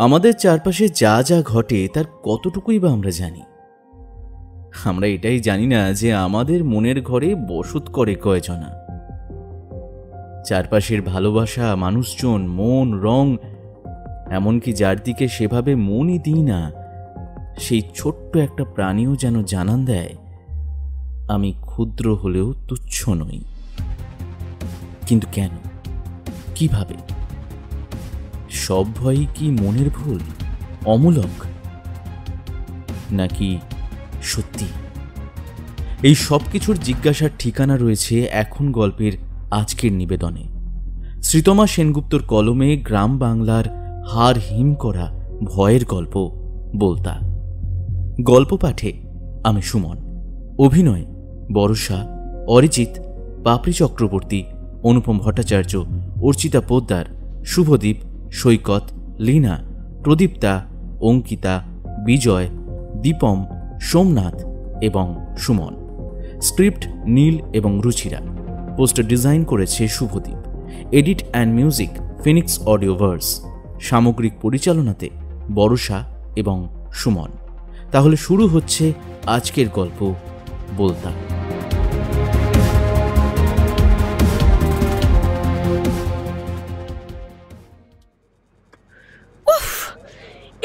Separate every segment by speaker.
Speaker 1: আমাদের চারপাশে যা যা ঘটে তার কতটুকুই বা আমরা জানি? আমরা এটাই জানি না যে আমাদের মনের ঘরে বসত করে কয়জনা। চারপাশের ভালোবাসা, মানুষজন, মন, রং, এমনকি যার দিকে সেভাবে মনই দিই না, সেই ছোট্ট একটা প্রাণীও যেন জানান দেয় আমি ক্ষুদ্র হলেও তুচ্ছ নই। কিন্তু কেন, কিভাবে? সব ভয়ই কি মনের ভুল, অমূলক, নাকি সত্যি? এই সব কিছুর জিজ্ঞাসার ঠিকানা রয়েছে এখন গল্পের আজকের নিবেদনে। শ্রীতমা সেনগুপ্তর কলমে গ্রাম বাংলার হাড় হিম করা ভয়ের গল্প বলতা। গল্প পাঠে আমি সুমন। অভিনয় বরষা, অরিজিৎ, পাপড়ি চক্রবর্তী, অনুপম ভট্টাচার্য, অর্চিতা পোদ্দার, শুভদীপ, সৈকত, লীনা, প্রদীপ্তা, অঙ্কিতা, বিজয়, দীপম, সোমনাথ এবং সুমন। স্ক্রিপ্ট নীল এবং রুচিরা। পোস্টার ডিজাইন করেছে Subhadeep. Edit and music Phoenix Audioverse. সামগ্রিক পরিচালনাতে বরষা এবং সুমন। তাহলে শুরু হচ্ছে আজকের গল্প বলতা।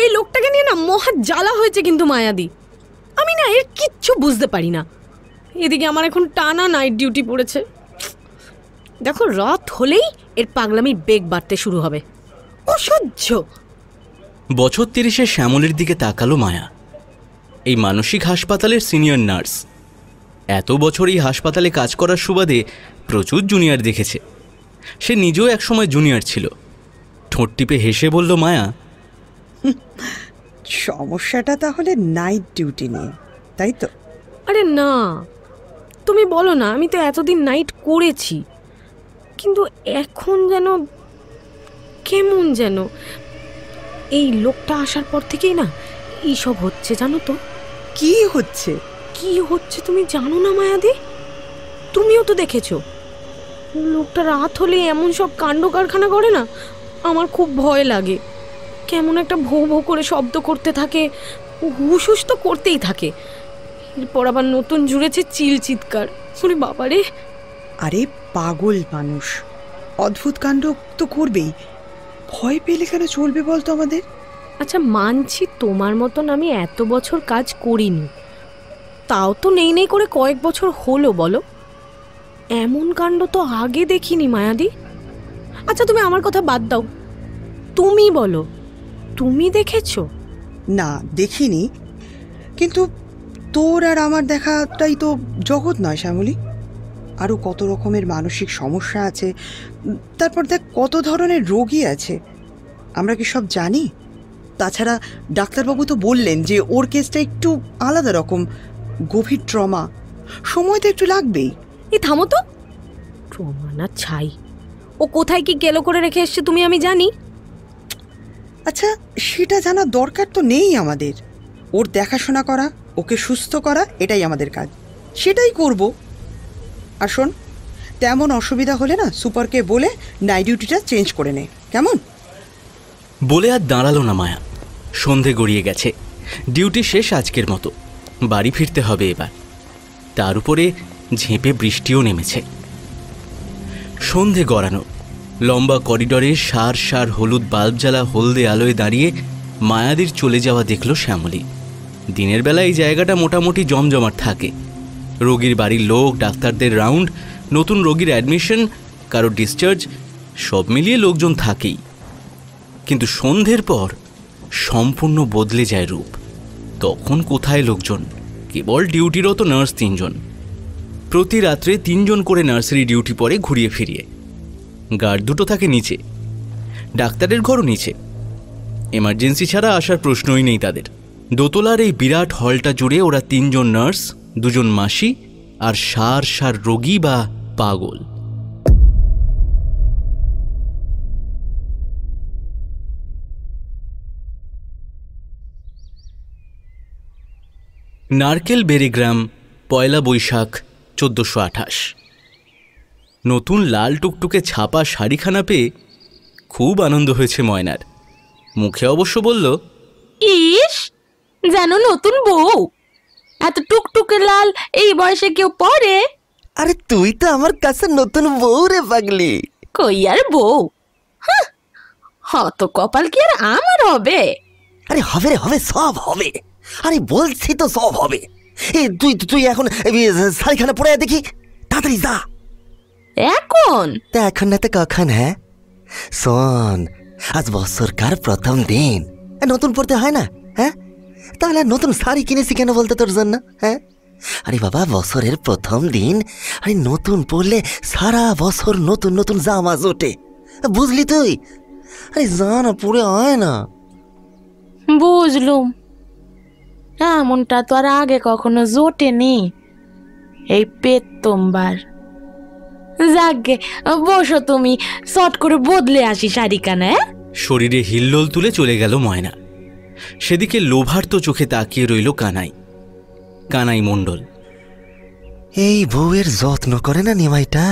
Speaker 2: এই লোকটাকে নিয়ে না মহা জ্বালা হয়েছে কিন্তু মায়াদি। আমি না এর কিচ্ছু বুঝতে পারি না। এদিকে আমার এখন টানা নাইট ডিউটি পড়েছে। দেখো, রাত হলেই এর পাগলামির বেগ বাড়তে শুরু হবে। অসহ্য।
Speaker 3: বছর 30-এ শ্যামলের দিকে তাকালো মায়া। এই মানসিক হাসপাতালের সিনিয়র নার্স। এত বছর এই হাসপাতালে কাজ করার সুবাদে প্রচুর জুনিয়র দেখেছে। সে নিজেও একসময় জুনিয়র ছিল। ঠোঁট টিপে হেসে বলল মায়া,
Speaker 4: সমস্যাটা তাহলে নাইট ডিউটি নিয়ে, তাই তো?
Speaker 2: আরে না, তুমি বলো না। আমি তো এতদিন নাইট করেছি, কিন্তু এখন যেন কেমন যেন। এই লোকটা আসার পর থেকেই না এইসব হচ্ছে, জানো তো?
Speaker 4: কি হচ্ছে?
Speaker 2: কি হচ্ছে তুমি জানো না মায়াদি? তুমিও তো দেখেছো। লোকটা রাত হলে এমন সব কাণ্ড কারখানা করে না, আমার খুব ভয় লাগে। কেমন একটা ভৌ ভৌ করে শব্দ করতে থাকে, হুস হুস তো করতেই থাকে। এরপর আবার নতুন জুড়েছে চিল চিৎকার। ওরে বাবারে!
Speaker 4: আরে পাগল মানুষ, অদ্ভুত কাণ্ড তো করবেই। ভয় পেলে কেন চলবে বলতো আমাদের?
Speaker 2: আচ্ছা মানছি তোমার মতন আমি এত বছর কাজ করিনি, তাও তো নেই নেই করে কয়েক বছর হলো। বলো, এমন কাণ্ড তো আগে দেখিনি মায়াদি। আচ্ছা তুমি আমার কথা বাদ দাও, তুমি বলো, তুমি দেখেছো?
Speaker 4: না, দেখিনি। কিন্তু তোর আর আমার দেখাটাই তো জগৎ নয় শ্যামলী। আরও কত রকমের মানসিক সমস্যা আছে। তারপর দেখ কত ধরনের রোগী আছে, আমরা কি সব জানি? তাছাড়া ডাক্তারবাবু তো বললেন যে ওর কেসটা একটু আলাদা রকম, গভীর ট্রমা, সময় তো একটু লাগবেই।
Speaker 2: এই থামো তো। ট্রমা না ছাই, ও কোথায় কি গেল করে রেখে এসছে তুমি আমি জানি?
Speaker 4: আচ্ছা, সেটা জানার দরকার তো নেই আমাদের। ওর দেখাশোনা করা, ওকে সুস্থ করা, এটাই আমাদের কাজ, সেটাই করব। আর শোন, তেমন অসুবিধা হলে না সুপারকে বলে নাইট ডিউটিটা চেঞ্জ করে নে, কেমন?
Speaker 3: বলে আর দাঁড়ালো না মায়া। সন্ধে গড়িয়ে গেছে। ডিউটি শেষ আজকের মতো। বাড়ি ফিরতে হবে এবার। তার উপরে ঝেঁপে বৃষ্টিও নেমেছে। সন্ধে গড়ানো লম্বা করিডরে সার সার হলুদ বাল্ব জ্বালা হলদে আলোয় দাঁড়িয়ে মায়াদির চলে যাওয়া দেখল শ্যামলী। দিনের বেলা এই জায়গাটা মোটামুটি জমজমাট থাকে। রোগীর বাড়ির লোক, ডাক্তারদের রাউন্ড, নতুন রোগীর অ্যাডমিশন, কারো ডিসচার্জ, সব মিলিয়ে লোকজন থাকেই। কিন্তু সন্ধ্যের পর সম্পূর্ণ বদলে যায় রূপ। তখন কোথায় লোকজন? কেবল ডিউটিরত নার্স 3 জন। প্রতি রাত্রে 3 জন করে নার্সারি ডিউটি পরে ঘুরিয়ে ফিরিয়ে। গার্ড 2 থাকে নিচে। ডাক্তারের ঘরও নিচে। এমার্জেন্সি ছাড়া আসার প্রশ্নই নেই তাদের। দোতলার এই বিরাট হলটা জুড়ে ওরা 3 জন নার্স, 2 জন মাসি আর সার সার রোগী বা পাগল। নারকেল বেরিগ্রাম, 1 বৈশাখ 1428। নতুন লাল টুকটুকে ছাপা শাড়িখানা পেয়ে খুব আনন্দ হয়েছে ময়নার। মুখে অবশ্য বলল,
Speaker 2: ইস, যেন নতুন বউ। এত টুকটুকে লাল এই বয়সে কেউ পরে?
Speaker 5: আরে তুই তো আমার কাছে নতুন বউ রে পাগলি।
Speaker 2: কই আর বউ, অত কপাল কি আর আমার হবে?
Speaker 5: আরে হবে রে, হবে, সব হবে। আরে বলছি তো সব হবে। এই তুই তুই এখন শাড়িখানা পরে দেখি, তাড়াতাড়ি যা।
Speaker 2: এখন?
Speaker 5: তা এখন না তো কখন? হ্যাঁ শোন, আজ বছরকার প্রথম দিন, নতুন পড়তে হয় না? হ্যাঁ, তাহলে নতুন শাড়ি কিনেছি কেন বলতে তোর জন্য? হ্যাঁ, আরে বাবা, বছরের প্রথম দিন, আরে নতুন পরলে সারা বছর নতুন নতুন জামা জোটে, বুঝলি তুই? আরে যা না, পরে হয় না।
Speaker 2: বুঝলুম, এমনটা তো আর আগে কখনো জোটেনি, এই পেতম্বার। যাগে, বসো তুমি, শর্ট করে বদলে আসি শাড়িখানা।
Speaker 3: শরীরে হিল্লোল তুলে চলে গেল ময়না। সেদিকে লোভার্ত চোখে তাকিয়ে রইল কানাই। কানাই মণ্ডল।
Speaker 5: এই বউয়ের যত্ন করে না নিমাইটা,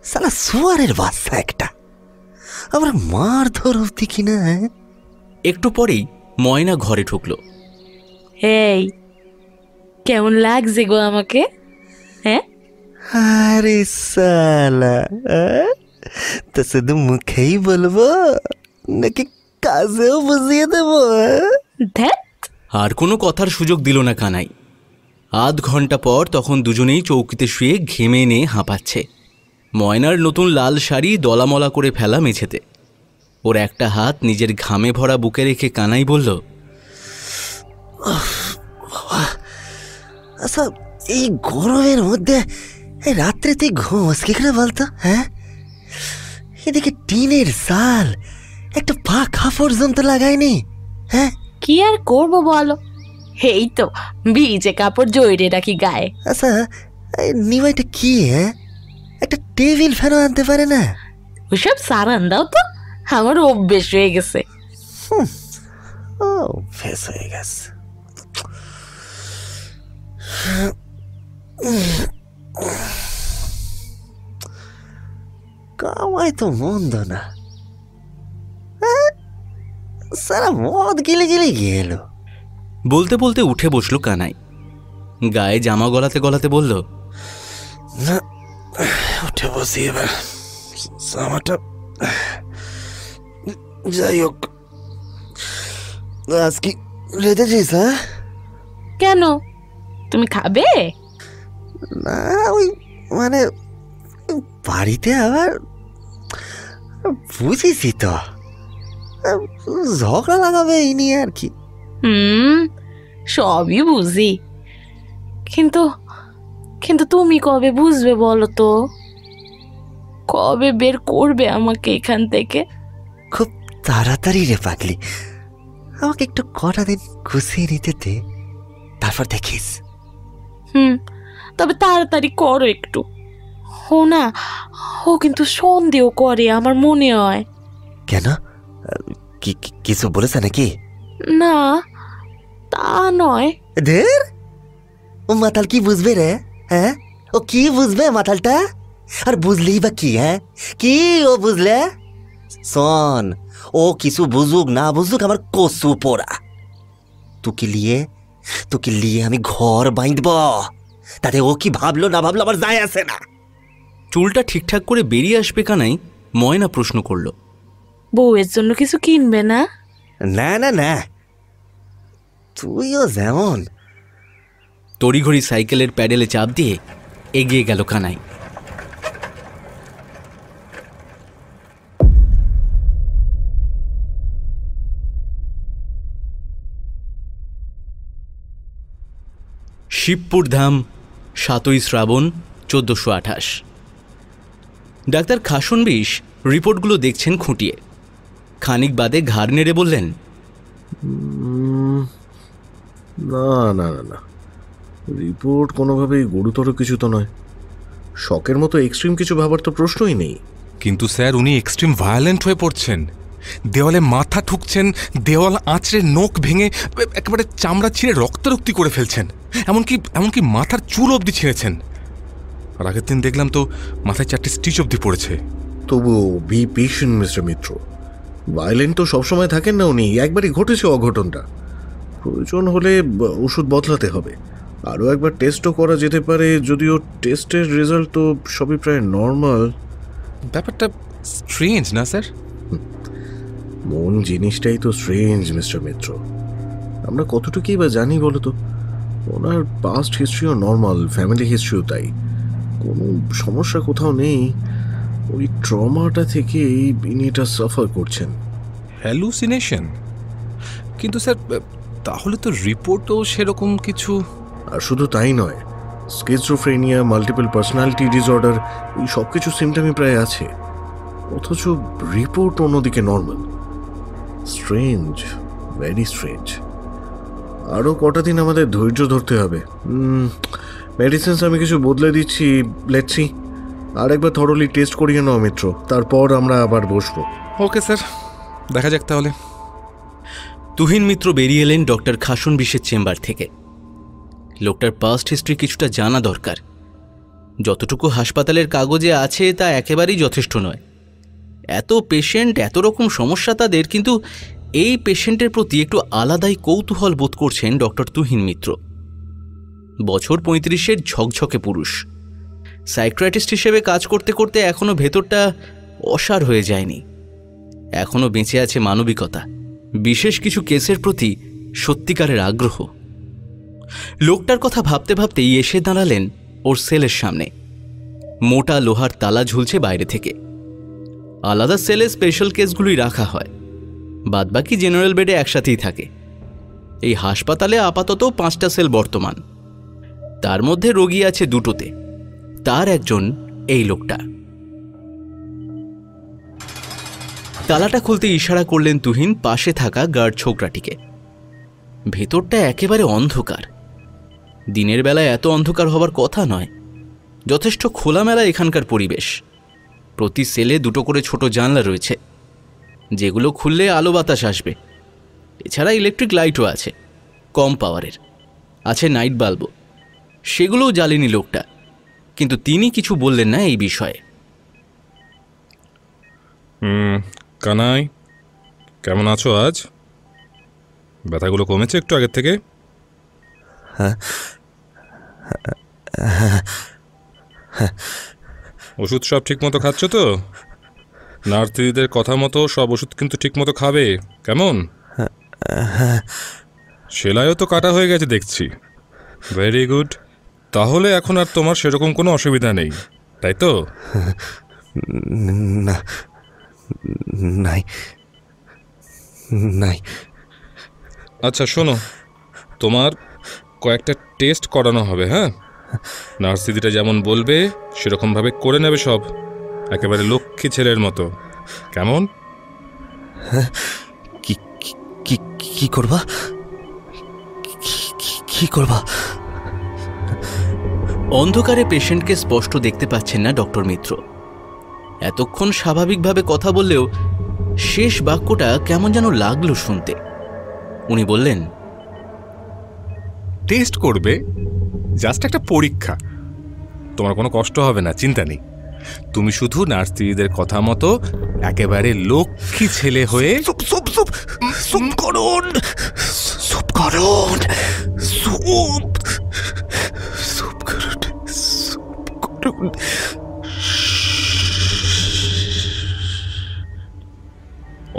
Speaker 5: সালা সুয়ারের বাচ্চা একটা। আমরা মার ধরতি কিনা।
Speaker 3: একটু পরেই ময়না ঘরে ঢুকল।
Speaker 2: এই, কেমন লাগছে গো আমাকে? হ্যাঁ,
Speaker 5: আরে সালা, তো শুধু মুখেই বলবো নাকি কাজেও বুঝিয়ে দেবো?
Speaker 2: ধ্যাত,
Speaker 3: আর কোনো কথার সুযোগ দিল না কানাই। আধ ঘন্টা পর তখন দুজনেই চৌকিতে শুয়ে ঘেমে নিয়ে হাঁপাচ্ছে। ময়নার নতুন লাল শাড়ি দলামলা করে ফেলা মেঝেতে। ওর একটা হাত নিজের ঘামে ভরা বুকে রেখে কানাই বলল,
Speaker 5: আচ্ছা, এই গরমের মধ্যে রাত্রে তুই ঘুমোস কি করে বলতো? হ্যাঁ, এদিকে টিনের চাল একটা পাখা পর্যন্ত লাগায়নি। হ্যাঁ,
Speaker 2: কি আর করবো বলো, এই তো ভিজে কাপড় জড়িয়ে রাখি গায়ে।
Speaker 5: আচ্ছা, নিমাইটা কি, হ্যাঁ, একটা টেবিল ফ্যানও আনতে পারে না?
Speaker 2: ওসব সারান দাও তো, আমার অভ্যেস হয়ে গেছে।
Speaker 5: ও অভ্যেস হয়ে গেছে। কামাই তো মন্দ না, সারা মদ গিলে গিলে গেল।
Speaker 3: বলতে বলতে উঠে বসল কানাই। গায়ে জামা গলাতে গলাতে বলল,
Speaker 5: না, উঠে বসি এবার, জামাটা যাই হোক। আজ কি রেঁধেছিস? হ্যাঁ,
Speaker 2: কেন, তুমি খাবে?
Speaker 5: না, ওই মানে বাড়িতে আবার বুঝেছি তো, ঝগড়া লাগাবে এই নিয়ে আর কি।
Speaker 2: সবই বুঝি, কিন্তু কিন্তু তুমি কবে বুঝবে বলো তো? কবে বের করবে আমাকে এখান থেকে?
Speaker 5: খুব তাড়াতাড়ি রে পাগলি, আমাকে একটু কটা দিন গুছিয়ে নিতে দে, তারপর দেখিস।
Speaker 2: তবে তাড়াতাড়ি করো একটু। ও না, ও কিন্তু সন্দেহ করে আমার মনে হয়।
Speaker 5: কেন, কিছু বলেছে নাকি?
Speaker 2: না, তা নয়।
Speaker 5: দের, ও মাতাল কি বুঝবে রে? হ্যাঁ, ও কি বুঝবে মাতালটা? আর বুঝলেই বা কি? হ্যাঁ, কি ও বুঝলে? শোন, ও কিছু বুঝুক না বুঝুক, আমার কসু পোড়া। তোকে লিয়ে আমি ঘর বাইঁধব, তাতে ও কি ভাবলো না ভাবলো আমার যায় আসে না।
Speaker 3: চুলটা ঠিকঠাক করে বেরিয়ে আসবে কানাই ময়না প্রশ্ন করল,
Speaker 2: বউয়ের জন্য কিছু কিনবে না?
Speaker 5: না না না, তুইও যেমন।
Speaker 3: তড়িঘড়ি সাইকেলের প্যাডেলে চাপ দিয়ে এগিয়ে গেল কানাই। শিবপুর ধাম, 7ই শ্রাবণ 1428। ডাক্তার খাসনবিশ রিপোর্টগুলো দেখছেন খুঁটিয়ে। খানিক বাদে ঘাড় নেড়ে বললেন,
Speaker 6: না না না না, রিপোর্ট কোনোভাবেই গুরুতর কিছু তো নয়। শকের মতো এক্সট্রিম কিছু ভাবার তো প্রশ্নই নেই।
Speaker 7: কিন্তু স্যার, উনি এক্সট্রিম ভায়োলেন্ট হয়ে পড়ছেন। দেওয়ালে মাথা ঠুকছেন, দেওয়াল আঁচড়ে নোক ভেঙে একেবারে চামড়া ছিঁড়ে রক্তারক্তি করে ফেলছেন, এমনকি মাথার চুল অবধি ছিঁড়েছেন। আর আগের দিন দেখলাম তো মাথায় 4টে স্টিচ অবধি পড়েছে।
Speaker 6: তবুও be patient mister Mitra, violent তো সবসময় থাকেন না উনি, একবারই ঘটেছে অঘটনটা। প্রয়োজন হলে ওষুধ বদলাতে হবে। আরও একবার টেস্টও করা যেতে পারে, যদিও টেস্টের রেজাল্ট তো সবই প্রায় নর্মাল।
Speaker 7: ব্যাপারটা স্ট্রেঞ্জ না স্যার?
Speaker 6: মন জিনিসটাই তো স্ট্রেঞ্জ মিস্টার মিত্র। আমরা কতটুকুই বা জানি বলো তো? ওনার পাস্ট হিস্ট্রিও নর্মাল, ফ্যামিলি হিস্ট্রিও তাই, কোনো সমস্যা কোথাও নেই। ওই ট্রমাটা থেকেই ইনি এটা সাফার করছেন।
Speaker 7: হ্যালুসিনেশন? কিন্তু স্যার তাহলে তো রিপোর্টও সেরকম কিছু।
Speaker 6: আর শুধু তাই নয়, স্কিজোফ্রেনিয়া, মাল্টিপল পার্সোনালিটি ডিসঅর্ডার, এই সব কিছু সিমটমই প্রায় আছে, অথচ রিপোর্ট অন্যদিকে নর্মাল। Strange, very strange. আরও কটা দিন আমাদের ধৈর্য ধরতে হবে। মেডিসিনস আমি কিছু বদলে দিচ্ছি, লেটস সি। আর একবার থরলি টেস্ট করিয়ে নাও মিত্র, তারপর আমরা আবার বসবো।
Speaker 7: ওকে স্যার, দেখা যাক তাহলে।
Speaker 3: তুহিন মিত্র বেরিয়ে এলেন ডক্টর খাসনবিশের চেম্বার থেকে। লোকটার পাস্ট হিস্ট্রি কিছুটা জানা দরকার। যতটুকু হাসপাতালের কাগজে আছে তা একেবারেই যথেষ্ট নয়। এত পেশেন্ট, এত রকম সমস্যা তাদের, কিন্তু এই পেশেন্টের প্রতি একটু আলাদাই কৌতূহল বোধ করছেন ডক্টর তুহিন মিত্র। বছর 35-এর ঝকঝকে পুরুষ, সাইকিয়াট্রিস্ট হিসেবে কাজ করতে করতে এখনো ভেতরটা অসাড় হয়ে যায়নি। এখনো বেঁচে আছে মানবিকতা, বিশেষ কিছু কেসের প্রতি সত্যিকারের আগ্রহ। লোকটার কথা ভাবতে ভাবতেই এসে দাঁড়ালেন ওর সেলের সামনে। মোটা লোহার তালা ঝুলছে বাইরে থেকে। আলাদা সেলে স্পেশাল কেসগুলি রাখা হয়, বাদবাকি জেনারেল বেডে একসাথেই থাকে। এই হাসপাতালে আপাতত 5টা সেল বর্তমান, তার মধ্যে রোগী আছে 2টোতে। তার একজন এই লোকটা। তালাটা খুলতে ইশারা করলেন তুহিন পাশে থাকা গার্ড ছোকরাটিকে। ভেতরটা একেবারে অন্ধকার। দিনের বেলায় এত অন্ধকার হবার কথা নয়। যথেষ্ট খোলামেলা এখানকার পরিবেশ। প্রতি সেলে 2টো করে ছোট জানলা রয়েছে, যেগুলো খুললে আলো বাতাস আসবে। এছাড়া ইলেকট্রিক লাইটও আছে, কম পাওয়ারের। আছে নাইট বাল্বও, সেগুলোও জ্বালেনি লোকটা। কিন্তু তিনি কিছু বললেন না এই বিষয়ে।
Speaker 7: কানাই, কেমন আছো আজ? ব্যথাগুলো কমেছে একটু আগের থেকে? ওষুধ সব ঠিক মতো খাচ্ছ তো? নার্স দিদিদের কথা মতো সব ওষুধ কিন্তু ঠিক মতো খাবে, কেমন? সেলাইও তো কাটা হয়ে গেছে দেখছি। Very good. তাহলে এখন আর তোমার সেরকম কোনো অসুবিধা নেই, তাই তো?
Speaker 5: না, নাই নাই।
Speaker 7: আচ্ছা শোনো, তোমার কয়েকটা টেস্ট করানো হবে। হ্যাঁ, নার্স দিদিটা যেমন বলবে সেরকমভাবে করে নেবে সব, একেবারে লক্ষ্মী ছেলের মতো, কেমন?
Speaker 5: কি কি কি করবা? কি করবা?
Speaker 3: অন্ধকারে পেশেন্টকে স্পষ্ট দেখতে পাচ্ছেন না ডক্টর মিত্র। এতক্ষণ স্বাভাবিকভাবে কথা বললেও শেষ বাক্যটা কেমন যেন লাগলো শুনতে। উনি বললেন,
Speaker 7: টেস্ট করবে, জাস্ট একটা পরীক্ষা। তোমার কোনো কষ্ট হবে না, চিন্তা নেই। তুমি শুধু নার্স দিদিদের কথা মতো একেবারে লক্ষ্মী ছেলে হয়ে
Speaker 5: সুপ সুপ সুপ সুপ করুন, সুপ করুন, সুপ সুপ করুন, সুপ করুন।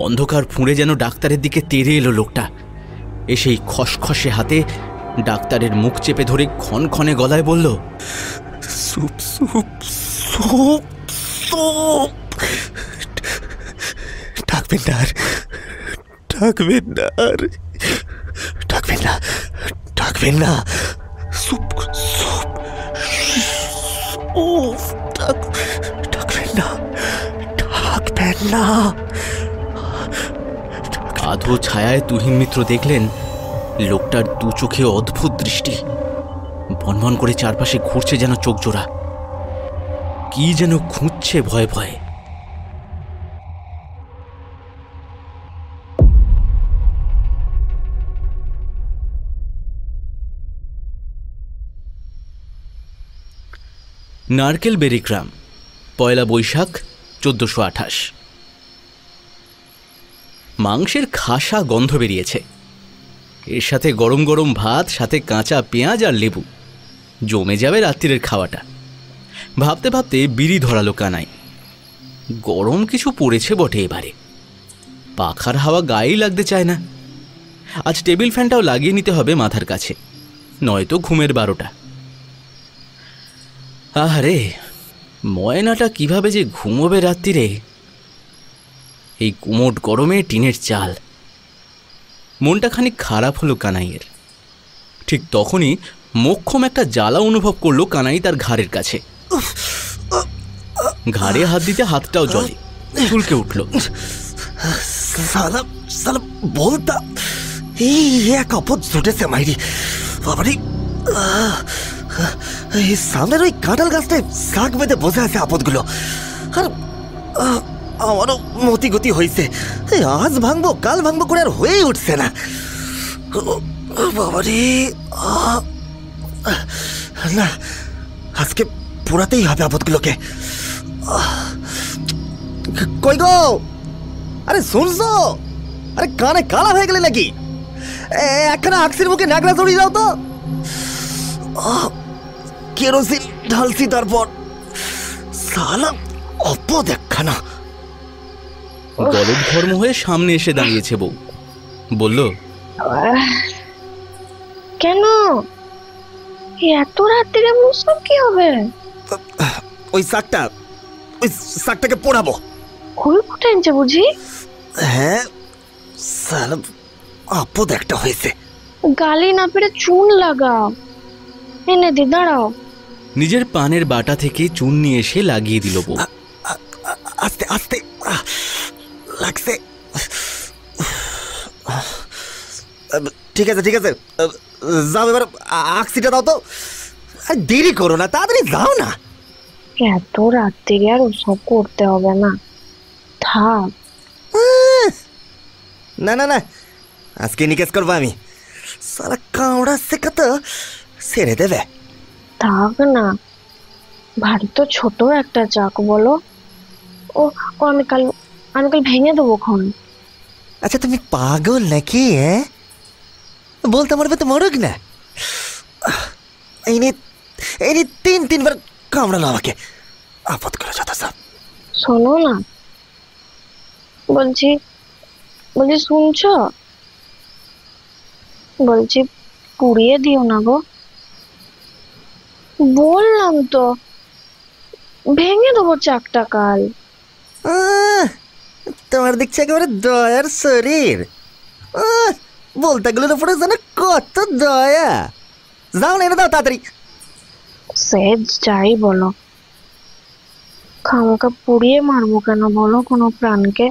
Speaker 3: অন্ধকার ফুঁড়ে যেন ডাক্তারের দিকে তেড়ে এলো লোকটা। এসেই খসখসে হাতে ডাক্তারের মুখ চেপে ধরে ক্ষণক্ষণে গলায় বলল,
Speaker 5: সুপ সুপ সুপ সুপ। ডাকবেন না, ডাকবেন না, ডাকবেন না, ডাকবেন না। সুপ সুপ সুপ। ডাকবেন না, ডাকবেন না।
Speaker 3: আধো ছায়ায় তুহিন মিত্র দেখলেন লোকটার 2 চোখে অদ্ভুত দৃষ্টি। বনবন করে চারপাশে ঘুরছে যেন চোখ জোড়া, কি যেন খুঁজছে ভয়ে ভয়ে। নারকেল বেরিগ্রাম, 1 বৈশাখ 1428। মাংসের খাসা গন্ধ বেরিয়েছে। এর সাথে গরম গরম ভাত, সাথে কাঁচা পেঁয়াজ আর লেবু, জমে যাবে রাত্রিরের খাওয়াটা। ভাবতে ভাবতে বিড়ি ধরালো কানাই। গরম কিছু পড়েছে বটে এবারে, পাখার হাওয়া গায়েই লাগতে চায় না। আজ টেবিল ফ্যানটাও লাগিয়ে নিতে হবে মাথার কাছে, নয়তো ঘুমের 12টা। আহারে, ময়নাটা কিভাবে যে ঘুমোবে রাত্রিরে, এই কুমোট গরমে টিনের চাল। মনটা খানিক খারাপ হলো কানাইয়ের। ঠিক তখনই মোক্ষম একটা জ্বালা অনুভব করলো কানাই তার ঘাড়ের কাছে। ঘাড়ে হাত দিতে হাতটাও জ্বলে, চুলকে উঠল।
Speaker 5: সালা সালা বলতা এই এক আপদ জুটেছে মাইরি বাবারি। এই সামনের ওই কাঁঠাল গাছটায় শাক বেঁধে বসে আছে আপদগুলো। আর আমারও মতি গতি হয়েছে, আজ ভাঙবো কাল ভাঙবো করে আর হয়েই উঠছে না বাবারি। না, আজকে পোড়াতেই হবে আপদগুলোকে। কই গো, আরে শুনছো? আরে কানে কালা হয়ে গেলে নাকি? একখানা আকসির মুখে নাগরা চড়িয়ে যাও তো। কেরোসিন ঢালছি, তারপর সালা অপদ একখানা।
Speaker 3: গলদ ধর্ম হয়ে সামনে এসে দাঁড়িয়েছে বউ, বলল,
Speaker 2: কেন এত রাত্রিরে মুসব কি হবে?
Speaker 5: ওই শাকটাকে পোড়াবো।
Speaker 2: খুবই ফুটাইছে বুঝি?
Speaker 5: হ্যাঁ, সালা আপদ একটা হয়েছে।
Speaker 2: গালি না পেরে চুন লাগাও। এনে দি, দাঁড়াও।
Speaker 3: নিজের পানের বাটা থেকে চুন নিয়ে এসে লাগিয়ে দিল বউ।
Speaker 5: আস্তে আস্তে লাগছে। ঠিক আছে ঠিক আছে, যাও এবার আকসিটা দাও তো। দেরি করো না, তাড়াতাড়ি যাও না।
Speaker 2: এত রাত্রিরে আর ওসব করতে হবে না, থাক।
Speaker 5: না না না, আজকে নিকেশ করবো আমি। সারা কামড়া শেখা তো ছেড়ে দেবে।
Speaker 2: থাক না, ভারী তো ছোট একটা চাক, বলো। ও ও আমি কাল ভেঙে দেবো খন।
Speaker 5: আচ্ছা তুমি পাগল নাকি? বলতে মরবে তো মরুক না। এই নিয়ে 3-3 কামড়ালো আমাকে, আপদ করে যত সব।
Speaker 2: শোনো না, বলছি শুনছ? বলছি পুড়িয়ে দিও না গো। বললাম তো ভেঙে দেবো চাকটা কাল।
Speaker 5: তোমার দেখছি একেবারে দয়ার শরীর। বলতাগুলোর উপরে যেন কত দয়া। যাও না, এনে দাও তাড়াতাড়ি।
Speaker 2: সে যাই বলো, খামোকা পুড়িয়ে মারবো কেন বলো কোনো প্রাণকে?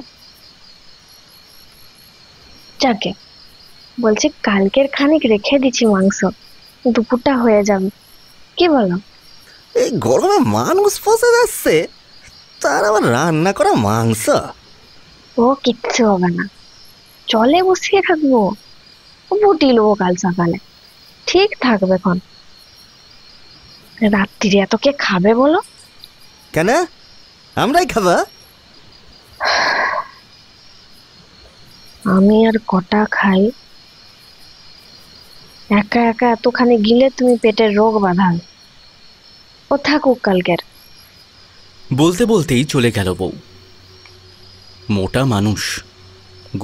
Speaker 2: যাকে বলছি কালকের খানিক রেখে দিচ্ছি মাংস, দুপুরটা হয়ে যাবে, কি বলো?
Speaker 5: এই গরমে মানুষ ফসে যাচ্ছে, তার আবার রান্না করা মাংস।
Speaker 2: ও কিচ্ছু হবে না, জলে বসিয়ে থাকবো, বুটি নেবো কাল সকালে, ঠিক থাকবে খন। রাত্রিরে এত কে খাবে বলো?
Speaker 5: কেন আমরাই খাবা?
Speaker 2: আমি আর কটা খাই, একা একা এতখানি গিলে তুমি পেটের রোগ বাঁধাল। ও থাকুক কালকের।
Speaker 3: বলতে বলতেই চলে গেল বউ। মোটা মানুষ,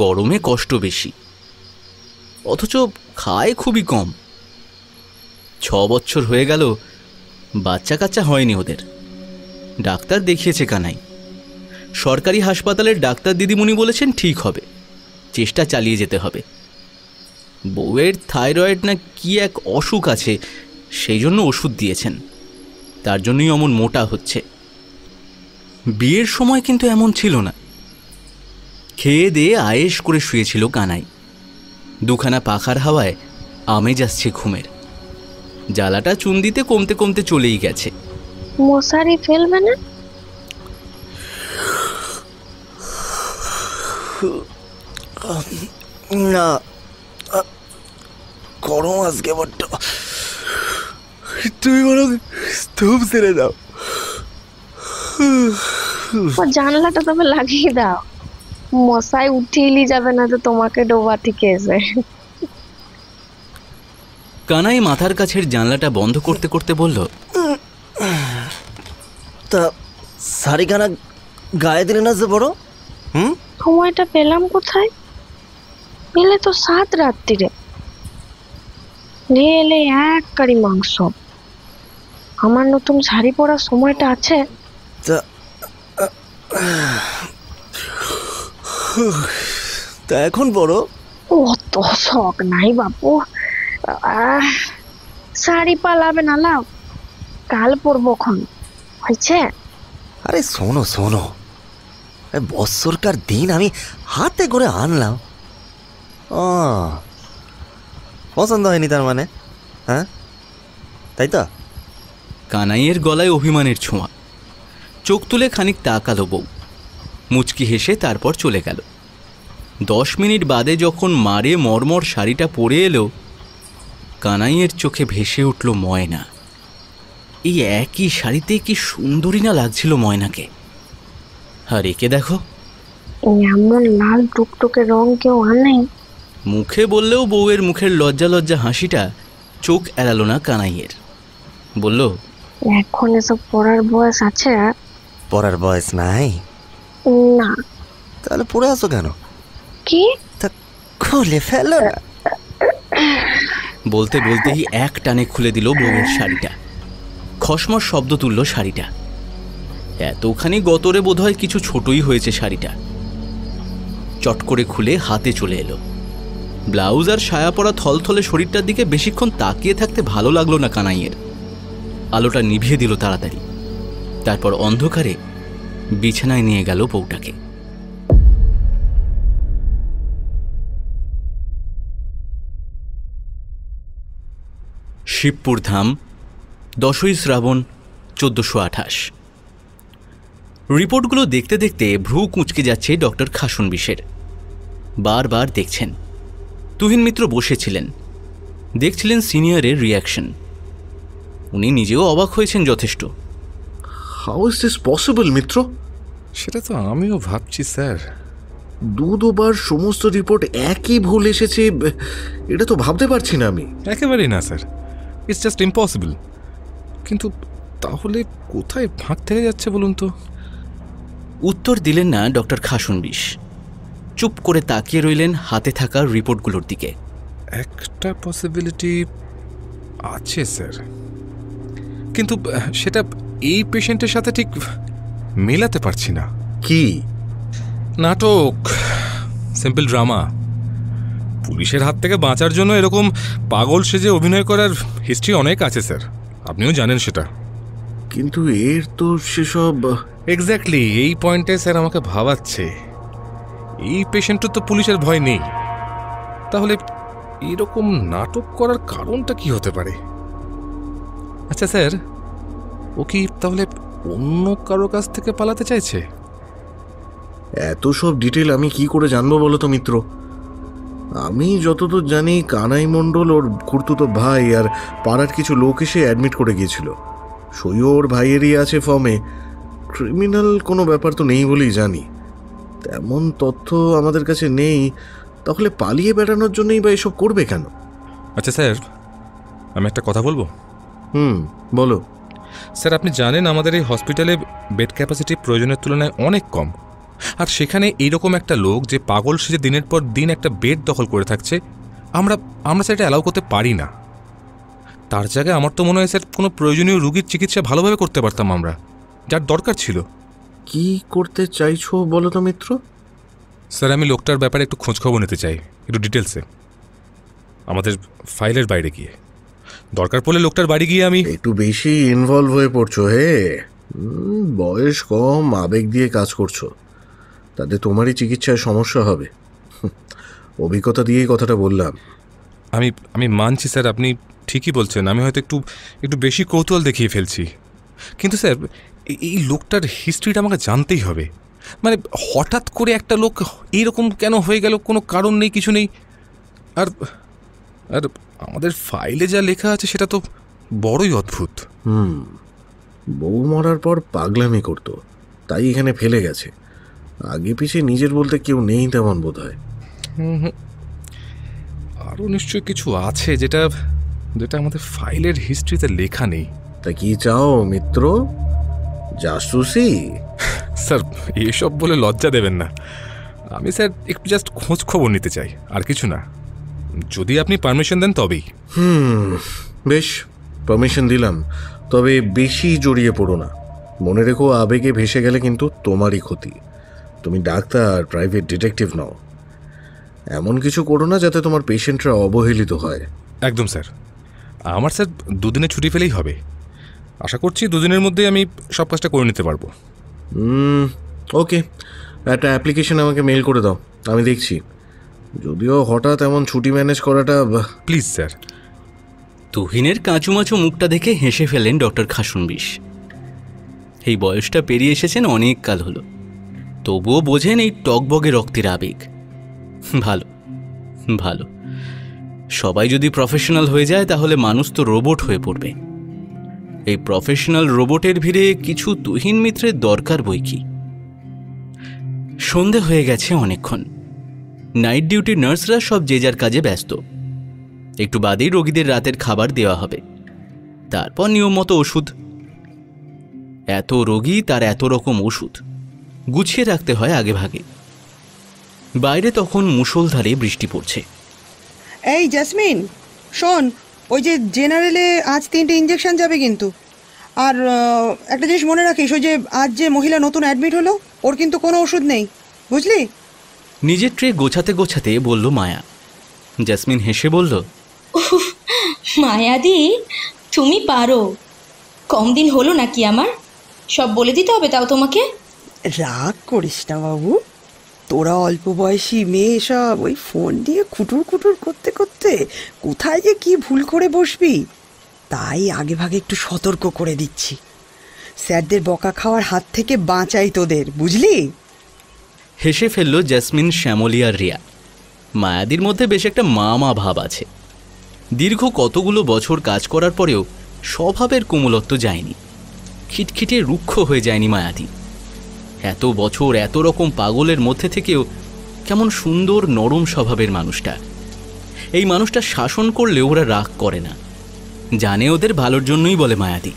Speaker 3: গরমে কষ্ট বেশি, অথচ খায় খুবই কম। 6 বছর হয়ে গেল, বাচ্চা কাচ্চা হয়নি ওদের। ডাক্তার দেখিয়েছে কানাই, সরকারি হাসপাতালের ডাক্তার দিদিমণি বলেছেন ঠিক হবে, চেষ্টা চালিয়ে যেতে হবে। বউয়ের থাইরয়েড না কি এক অসুখ আছে, সেই জন্য ওষুধ দিয়েছেন, তার জন্যই অমন মোটা হচ্ছে। বিয়ের সময় কিন্তু এমন ছিল না। খেয়ে দিয়ে আয়েশ করে শুয়েছিল কানাই। দুখানা পাখার হাওয়ায় আমেজ আসছে ঘুমের। জ্বালাটা চুন দিতে কমতে কমতে চলেই গেছে।
Speaker 2: মশারি ফেলবে না?
Speaker 5: না, গরম আজকে বড্ড। তুমি বরং স্তূপ ছেড়ে দাও।
Speaker 2: জানলাটা তবে লাগিয়ে দাও। মশাই উঠিয়ে যাবে না তো তোমাকে ডোবা থেকে এসে।
Speaker 3: কানাই মাথার কাছের জানলাটা বন্ধ করতে করতে বলল,
Speaker 5: তা শাড়িখানা গায়ে দিলে না যে বড়?
Speaker 2: সময়টা পেলাম কোথায়? পেলে তো 7 রাত্রিরে। নিয়ে এলে এক কারি মাংস। আমার নতুন শাড়ি পরার সময়টা আছে?
Speaker 5: তা এখন বড়
Speaker 2: অত শখ নাই বাপু। শাড়ি পালাবে না, লাও কাল পরবো খন হয়েছে।
Speaker 5: আরে শোনো শোনো, বৎসরকার দিন আমি হাতে করে আনলাম। ও পছন্দ হয়নি তার মানে? হ্যাঁ তাই তো?
Speaker 3: কানাইয়ের গলায় অভিমানের ছোঁয়া। চোখ তুলে খানিক তাকালো বউ, মুচকি হেসে তারপর চলে গেল। 10 মিনিট বাদে যখন মারে মরমর শাড়িটা পরে এলো, কানাইয়ের চোখে ভেসে উঠল ময়না। এই একই শাড়িতে কি সুন্দরী না লাগছিল ময়নাকে। আর একে দেখো,
Speaker 2: এমন লাল টুকটুকে রং কেউ আনেই।
Speaker 3: মুখে বললেও বউয়ের মুখের লজ্জা লজ্জা হাসিটা চোখ এড়ালো না কানাইয়ের। বলল,
Speaker 2: এখন এসব পড়ার বয়স আছে?
Speaker 5: পড়ার বয়স নাই?
Speaker 2: না।
Speaker 5: তাহলে পড়ে আসো কেন?
Speaker 2: কি?
Speaker 5: তা খুলে ফেলো না।
Speaker 3: বলতে বলতেই এক টানে খুলে দিল বউয়ের শাড়িটা। খসমস শব্দ তুলল শাড়িটা। এতখানি গতরে বোধহয় কিছু ছোটই হয়েছে শাড়িটা। চট করে খুলে হাতে চলে এলো। ব্লাউজ আর সায়া পরা থলথলে শরীরটার দিকে বেশিক্ষণ তাকিয়ে থাকতে ভালো লাগলো না কানাইয়ের। আলোটা নিভিয়ে দিল তাড়াতাড়ি। তারপর অন্ধকারে বিছানায় নিয়ে গেল বউটাকে। শিবপুর ধাম, 10ই শ্রাবণ 1428। রিপোর্টগুলো দেখতে দেখতে ভ্রু কুঁচকে যাচ্ছে ডক্টর খাসনবিশের। বারবার দেখছেন। তুহিন মিত্র বসেছিলেন, দেখছিলেন সিনিয়রের রিয়াকশন। উনি নিজেও অবাক হয়েছেন যথেষ্ট।
Speaker 6: হাউ ইজ দিস পসিবল মিত্র?
Speaker 7: সেটা তো আমিও ভাবছি স্যার।
Speaker 6: দুবার সমস্ত রিপোর্ট একই ভুল এসেছে, এটা তো ভাবতে পারছি না আমি।
Speaker 7: একেবারেই না স্যার, ইটস জাস্ট ইম্পসিবল। কিন্তু তাহলে কোথায় ফাঁক থেকে যাচ্ছে বলুন তো?
Speaker 3: উত্তর দিলেন না ডক্টর খাসনবিশ। চুপ করে তাকিয়ে রইলেন হাতে থাকা রিপোর্টগুলোর দিকে।
Speaker 7: একটা পসিবিলিটি আছে স্যার, কিন্তু সেটা এই পেশেন্টের সাথে ঠিক মেলাতে পারছি না।
Speaker 6: কি?
Speaker 7: নাটক, সিম্পল ড্রামা। পুলিশের হাত থেকে বাঁচার জন্য এরকম পাগল সেজে অভিনয় করার হিস্ট্রি অনেক আছে স্যার, আপনিও জানেন সেটা।
Speaker 6: কিন্তু এর তো সেসব।
Speaker 7: এক্স্যাক্টলি এই পয়েন্টে স্যার আমাকে ভাবাচ্ছে। এই পেশেন্টের তো পুলিশের ভয় নেই, তাহলে এরকম নাটক করার কারণটা কি হতে পারে? আচ্ছা স্যার, ও কি তাহলে অন্য কারো কাছ থেকে পালাতে চাইছে?
Speaker 6: এত সব ডিটেল আমি কি করে জানবো বলো তো মিত্র? আমি যতদূর জানি কানাই মণ্ডল ওর খুড়তুতো ভাই আর পাড়ার কিছু লোক এসে অ্যাডমিট করে গিয়েছিল। সইও ওর ভাইয়েরই আছে ফর্মে। ক্রিমিনাল কোনো ব্যাপার তো নেই বলেই জানি। তেমন তথ্য আমাদের কাছে নেই, তাহলে পালিয়ে বেড়ানোর জন্যই বা এসব করবে কেন?
Speaker 7: আচ্ছা স্যার, আমি একটা কথা বলবো?
Speaker 6: বলো।
Speaker 7: স্যার আপনি জানেন আমাদের এই হসপিটালে বেড ক্যাপাসিটি প্রয়োজনের তুলনায় অনেক কম। আর সেখানে এইরকম একটা লোক যে পাগল সেজে দিনের পর দিন একটা বেড দখল করে থাকছে, আমরা সেটা অ্যালাউ করতে পারি না। তার জায়গায় আমার তো মনে হয় স্যার কোনো প্রয়োজনীয় রুগীর চিকিৎসা ভালোভাবে করতে পারতাম আমরা, যার দরকার ছিল।
Speaker 6: কি করতে চাইছো বলো তো মিত্র?
Speaker 7: স্যার আমি লোকটার ব্যাপারে একটু খোঁজখবর নিতে চাই, একটু ডিটেলসে, আমাদের ফাইলের বাইরে গিয়ে। দরকার পড়লে লোকটার বাড়ি গিয়ে আমি।
Speaker 6: একটু বেশি ইনভলভ হয়ে পড়ছো হে। বয়স কম, আবেগ দিয়ে কাজ করছো, তাতে তোমারই চিকিৎসায় সমস্যা হবে। অভিজ্ঞতা দিয়েই কথাটা বললাম।
Speaker 7: আমি মানছি স্যার, আপনি ঠিকই বলছেন। আমি হয়তো একটু বেশি কৌতূহল দেখিয়ে ফেলছি। কিন্তু স্যার এই লোকটার হিস্ট্রিটা আমাকে জানতেই হবে। মানে হঠাৎ করে একটা লোক এইরকম কেন হয়ে গেল, কোনো কারণ নেই, কিছু নেই। আর আর আমাদের ফাইলে যা লেখা আছে সেটা তো বড়ই অদ্ভুত।
Speaker 6: বউ মরার পর পাগলামি করতো, তাই এখানে ফেলে গেছে। আগে পিছে নিজের বলতে কেউ নেই তেমন বোধ হয়।
Speaker 7: আরও নিশ্চয়ই কিছু আছে যেটা যেটা আমাদের ফাইলের হিস্ট্রিতে লেখা নেই।
Speaker 6: তা কি চাও মিত্র? জাসুসি?
Speaker 7: স্যার এসব বলে লজ্জা দেবেন না। আমি স্যার একটু জাস্ট খোঁজ খবর নিতে চাই, আর কিছু না। যদি আপনি পারমিশন দেন তবেই।
Speaker 6: বেশ, পারমিশন দিলাম, তবে বেশি জড়িয়ে পড়ো না। মনে রেখো, আবেগে ভেসে গেলে কিন্তু তোমারই ক্ষতি। তুমি ডাক্তার, প্রাইভেট ডিটেকটিভ নও। এমন কিছু করো না যাতে তোমার পেশেন্টরা অবহেলিত হয়।
Speaker 7: একদম স্যার। আমার স্যার 2 দিনের ছুটি পেলেই হবে। আশা করছি 2 দিনের মধ্যে আমি সব কাজটা করে নিতে পারবো।
Speaker 6: ওকে, একটা অ্যাপ্লিকেশন আমাকে মেল করে দাও, আমি দেখছি। যদিও হঠাৎ এমন ছুটি ম্যানেজ করাটা।
Speaker 7: Please sir.
Speaker 3: তুহিনের কাঁচুমাচু মুখটা দেখে হেসে ফেলেন ডক্টর খাসনবিশ। এই বয়সটা পেরিয়ে এসেছেন অনেক কাল হলো, তবুও বোঝেন এই টকবগে রক্তের আবেগ। ভালো ভালো, সবাই যদি প্রফেশনাল হয়ে যায় তাহলে মানুষ তো রোবট হয়ে পড়বে। এই প্রফেশনাল রোবটের ভিড়ে কিছু তুহিন মিত্রের দরকার বই কি। সন্ধে হয়ে গেছে অনেকক্ষণ। নাইট ডিউটির নার্সরা সব যে যার কাজে ব্যস্ত। একটু বাদেই রোগীদের রাতের খাবার দেওয়া হবে, তারপর নিয়ম মতো ওষুধ। এত রোগী, তার এত রকম ওষুধ, গুছিয়ে রাখতে হয় আগে ভাগে। বাইরে তখন মুষলধারে বৃষ্টি পড়ছে।
Speaker 4: এই জেসমিন, শোন, ওই যে জেনারেলে আজ 3টে ইঞ্জেকশন যাবে কিন্তু। আর একটা জিনিস মনে রাখিস, ওই যে আজ যে মহিলা নতুন অ্যাডমিট হলো, ওর কিন্তু কোনো ওষুধ নেই, বুঝলি?
Speaker 3: নিজের ট্রে গোছাতে গোছাতে বলল মায়া। জেসমিন হেসে বলল,
Speaker 8: মায়াদি, তুমি পারো। কম দিন হলো নাকি আমার? সব বলে দিতে হবে তাও তোমাকে?
Speaker 4: রাগ করিস না বাবু, তোরা অল্প বয়সী মেয়ে সব ওই ফোন দিয়ে খুটুর খুটুর করতে করতে কোথায় যে কি ভুল করে বসবি, তাই আগে ভাগে একটু সতর্ক করে দিচ্ছি। স্যারদের বকা খাওয়ার হাত থেকে বাঁচাই তোদের, বুঝলি?
Speaker 3: হেসে ফেলল জেসমিন, শ্যামলী আর রিয়া। মায়াদির মধ্যে বেশ একটা মা ভাব আছে। দীর্ঘ কতগুলো বছর কাজ করার পরেও স্বভাবের কোমলত্ব যায়নি, খিটখিটে রুক্ষ হয়ে যায়নি মায়াদি। এত বছর এত রকম পাগলের মধ্যে থেকেও কেমন সুন্দর নরম স্বভাবের মানুষটা। এই মানুষটা শাসন করলে ওরা রাগ করে না, জানে ওদের ভালোর জন্যই বলে মায়াদি।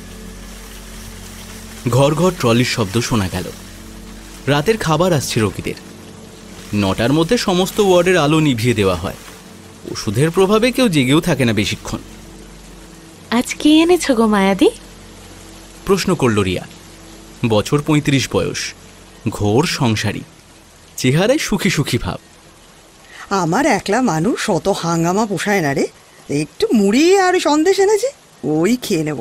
Speaker 3: ঘর ঘর ট্রলির শব্দ শোনা গেল। রাতের খাবার আসছে রোগীদের। 9টার মধ্যে সমস্ত ওয়ার্ডের আলো নিভিয়ে দেওয়া হয়। ওষুধের প্রভাবে কেউ জেগেও থাকে না বেশিক্ষণ।
Speaker 2: আজ কি এনেছো গো মায়াদি?
Speaker 3: প্রশ্ন করল রিয়া। বছর 35 বয়স, ঘোর সংসারী, চেহারায় সুখী সুখী ভাব।
Speaker 4: আমার একলা মানুষ, অত হাঙ্গামা পোষায় না রে। একটু মুড়ি আর সন্দেশ এনেছি, ওই খেয়ে নেব।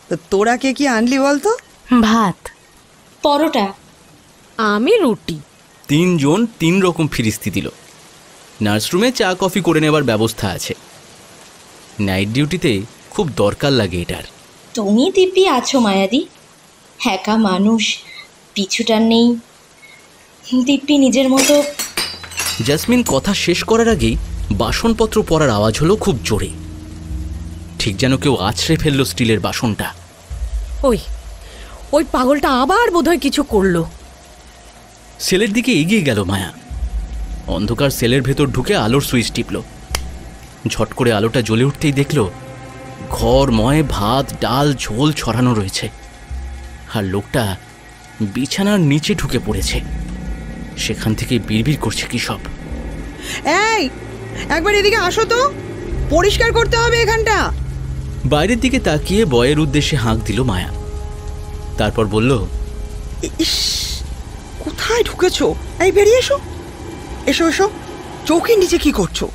Speaker 4: তো তোরা কে কি আনলি বলতো?
Speaker 2: ভাত,
Speaker 8: পরোটা।
Speaker 2: আমি রুটি।
Speaker 3: 3 জন 3 রকম ফিরিস্তি দিল। নার্সরুমে চা কফি করে নেবার ব্যবস্থা আছে। নাইট ডিউটিতে খুব দরকার লাগে এটার।
Speaker 8: তুমি দিব্যি আছো মায়াদি, একা মানুষ, পিছুটার নেই। দিব্যি নিজের মতো।
Speaker 3: জেসমিন কথা শেষ করার আগেই বাসনপত্র পড়ার আওয়াজ হলো খুব জোরে, ঠিক যেন কেউ আছড়ে ফেললো স্টিলের বাসনটা।
Speaker 2: ওই পাগলটা আবার বোধহয় কিছু করলো।
Speaker 3: সেলের দিকে এগিয়ে গেল মায়া। অন্ধকার সেলের ভেতর ঢুকে আলোর সুইচ টিপল। ঝট করে আলোটা জ্বলে উঠতেই দেখল ঘরময় ভাত, ডাল, ঝোল ছড়ানো রয়েছে, আর লোকটা বিছানার নিচে ঢুকে পড়েছে। সেখান থেকে বিড়বিড় করছে কি সব।
Speaker 4: এই, একবার এদিকে আসো তো, পরিষ্কার করতে হবে এখানটা।
Speaker 3: বাইরের দিকে তাকিয়ে বয়ের উদ্দেশ্যে হাঁক দিল মায়া। তারপর বলল,
Speaker 4: ইস, কোথায় ঢুকেছো? এই বেরিয়ে এসো, এসো এসো। চৌকির নিচে কি করছো?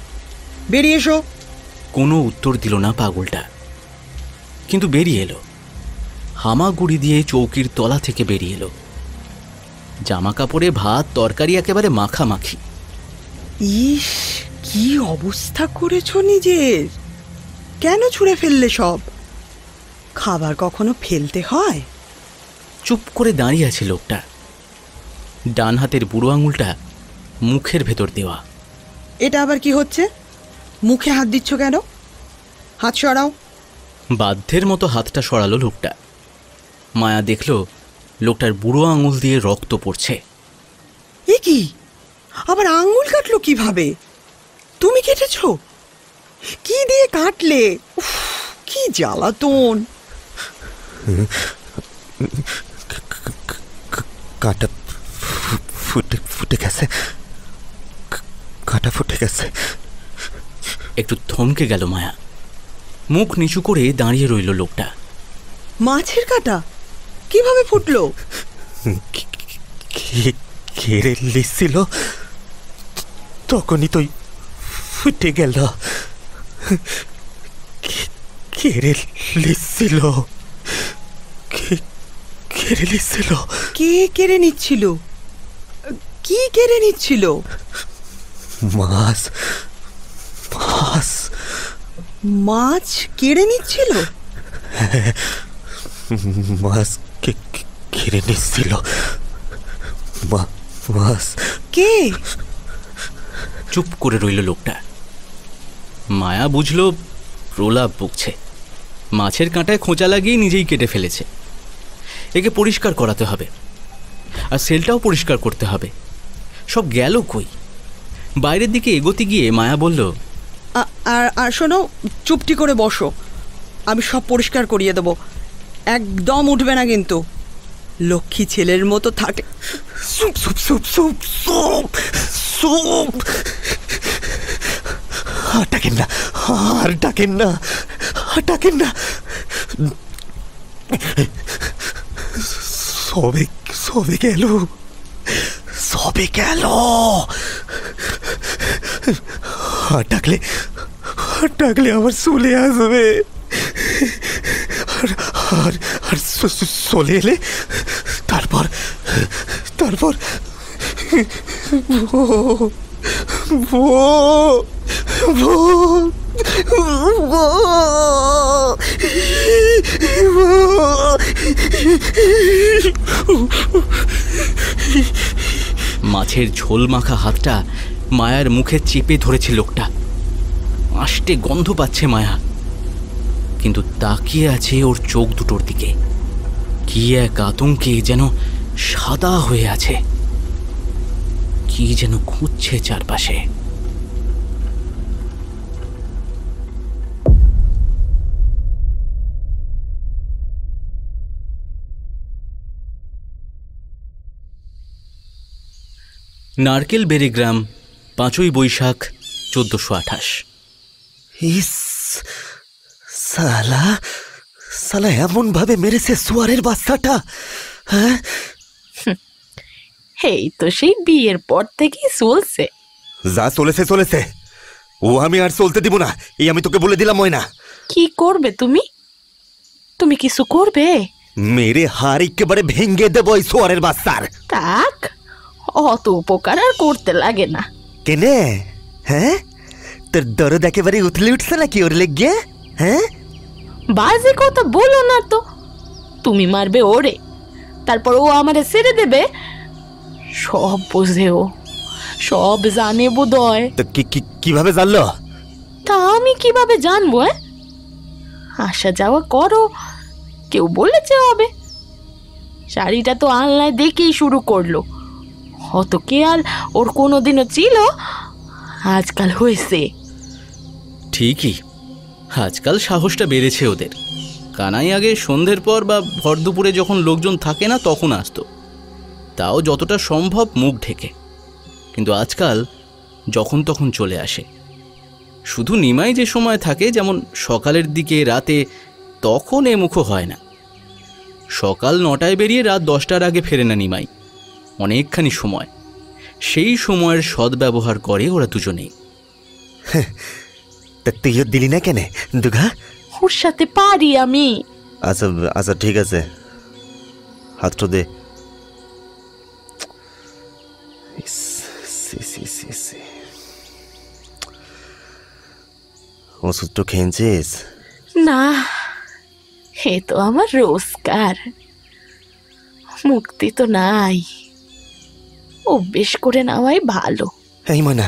Speaker 4: বেরিয়ে এসো।
Speaker 3: কোনো উত্তর দিল না পাগলটা, কিন্তু বেরিয়ে এলো। হামাগুড়ি দিয়ে চৌকির তলা থেকে বেরিয়ে এলো। জামা কাপড়ে ভাত তরকারি একেবারে মাখামাখি।
Speaker 4: ইস, কি অবস্থা করেছো নিজের! কেন ছুঁড়ে ফেললে সব? খাবার কখনো ফেলতে হয়?
Speaker 3: চুপ করে দাঁড়িয়ে আছে লোকটা। ডান হাতের বুড়ো আঙুলটা মুখের ভেতর দেওয়া।
Speaker 4: এটা আবার কি হচ্ছে? মুখে হাত দিচ্ছ কেন? হাত সরাও।
Speaker 3: বাধ্যের মতো হাতটা সরালো লোকটা। মায়া দেখল লোকটার বুড়ো আঙুল দিয়ে রক্ত পড়ছে।
Speaker 4: এ কি, আবার আঙ্গুল কাটলো কিভাবে? তুমি কেটেছো? কি দিয়ে কাটলে? উফ, কি জ্বালাতন!
Speaker 5: কাঁটা ফুটে গেছে, কাঁটা ফুটে গেছে।
Speaker 3: একটু থমকে গেল মায়া। মুখ নিচু করে দাঁড়িয়ে রইল লোকটা।
Speaker 4: মাছের কাঁটা কিভাবে ফুটলো?
Speaker 5: ঘেরে লিখছিল, তখনই তো ফুটে গেল। ঘেরে লিখছিল, ঘেরে লিখছিল।
Speaker 4: কে কেড়ে নিচ্ছিল? কি কেড়ে নিচ্ছিল?
Speaker 5: মাছ, মাছ।
Speaker 4: মাছ কেড়ে নিচ্ছিল?
Speaker 5: মাছ ঘিরে নিচ্ছিল। মাছ।
Speaker 4: কে?
Speaker 3: চুপ করে রইল লোকটা। মায়া বুঝল প্রলাপ বকছে। মাছের কাঁটায় খোঁচা লাগিয়ে নিজেই কেটে ফেলেছে। একে পরিষ্কার করাতে হবে, আর সেলটাও পরিষ্কার করতে হবে। সব গেল কই? বাইরের দিকে এগোতে গিয়ে মায়া বলল,
Speaker 4: আর শোনো, চুপটি করে বসো, আমি সব পরিষ্কার করিয়ে দেবো। একদম উঠবে না কিন্তু। লক্ষ্মী ছেলের মতো থাকে।
Speaker 5: সুপ সুপ সুপ সুপ সুপ সুপ। আর ডাকেন না, আর ডাকেন না, আর ডাকেন না। সবে সবে গেল, সবে গেল। আর ডাকলে, আর ডাকলে আমার চলে আসবে। আর আর চলে এলে তারপর তারপর
Speaker 3: মাছের ঝোল মাখা হাতটা মায়ার মুখে চেপে ধরেছে লোকটা। আষ্টে গন্ধ পাচ্ছে মায়া, কিন্তু তাকিয়ে আছে ওর চোখ দুটোর দিকে। কি এক আতঙ্কে যেন সাদা হয়ে আছে, কি যেন খুঁজছে চারপাশে। নারকেল বেড়ে গ্রাম, 5ই বৈশাখ 1428।
Speaker 5: ইস সালা, সালা এমন ভাবে মেরেছে সুয়ারের বাচ্চাটা। হ্যাঁ,
Speaker 9: এই তো সেই বিয়ের পর থেকেই চলছে।
Speaker 5: যা চলেছে চলেছে, ও আমি আর চলতে দিব না, এই আমি তোকে বলে দিলাম। ময়না,
Speaker 9: কি করবে তুমি? তুমি কিছু করবে?
Speaker 5: মেরে হার একেবারে ভেঙে দেবো এই সুয়ারের বাচ্চার।
Speaker 9: তাক, অত উপকার আর করতে লাগে না।
Speaker 5: কেনে? হ্যাঁ, তোর দরদ একেবারে উথলে উঠছে নাকি ওর লেগে? হ্যাঁ,
Speaker 9: বাজে কথা বলো না তো। তুমি মারবে ওরে, তারপর ও আমারে ছেড়ে দেবে? সব বোঝে ও, সব জানে বোধহয়।
Speaker 5: তো কিভাবে জানলো?
Speaker 9: তা আমি কিভাবে জানবো? আসা যাওয়া করো, কেউ বলেছে হবে। শাড়িটা তো আনলায় দেখেই শুরু করলো। অত কেয়াল ওর কোনোদিনও ছিল, আজকাল হয়েছে।
Speaker 3: ঠিকই, আজকাল সাহসটা বেড়েছে ওদের। কানাই আগে সন্ধ্যের পর বা ভর দুপুরে যখন লোকজন থাকে না তখন আসতো, তাও যতটা সম্ভব মুখ ঢেকে। কিন্তু আজকাল যখন তখন চলে আসে। শুধু নিমাই যে সময় থাকে, যেমন সকালের দিকে, রাতে, তখন এ মুখো হয় না। সকাল 9টায় বেরিয়ে রাত 10টার আগে ফেরে না নিমাই, অনেকখানি সময়। সেই সময়ের সদ্ব্যবহার করে ওরা দুজনেই।
Speaker 5: তা তুইও দিলি না কেন দুঘা?
Speaker 9: ওর সাথে পারি আমি।
Speaker 5: আচ্ছা আচ্ছা, ঠিক আছে, হাতটা দে। ওষুধ তো খেয়েছিস?
Speaker 9: না, এ তো আমার রোজগার, মুক্তি তো নাই। অভ্যেস করে নেওয়াই ভালো।
Speaker 5: এই ময়না,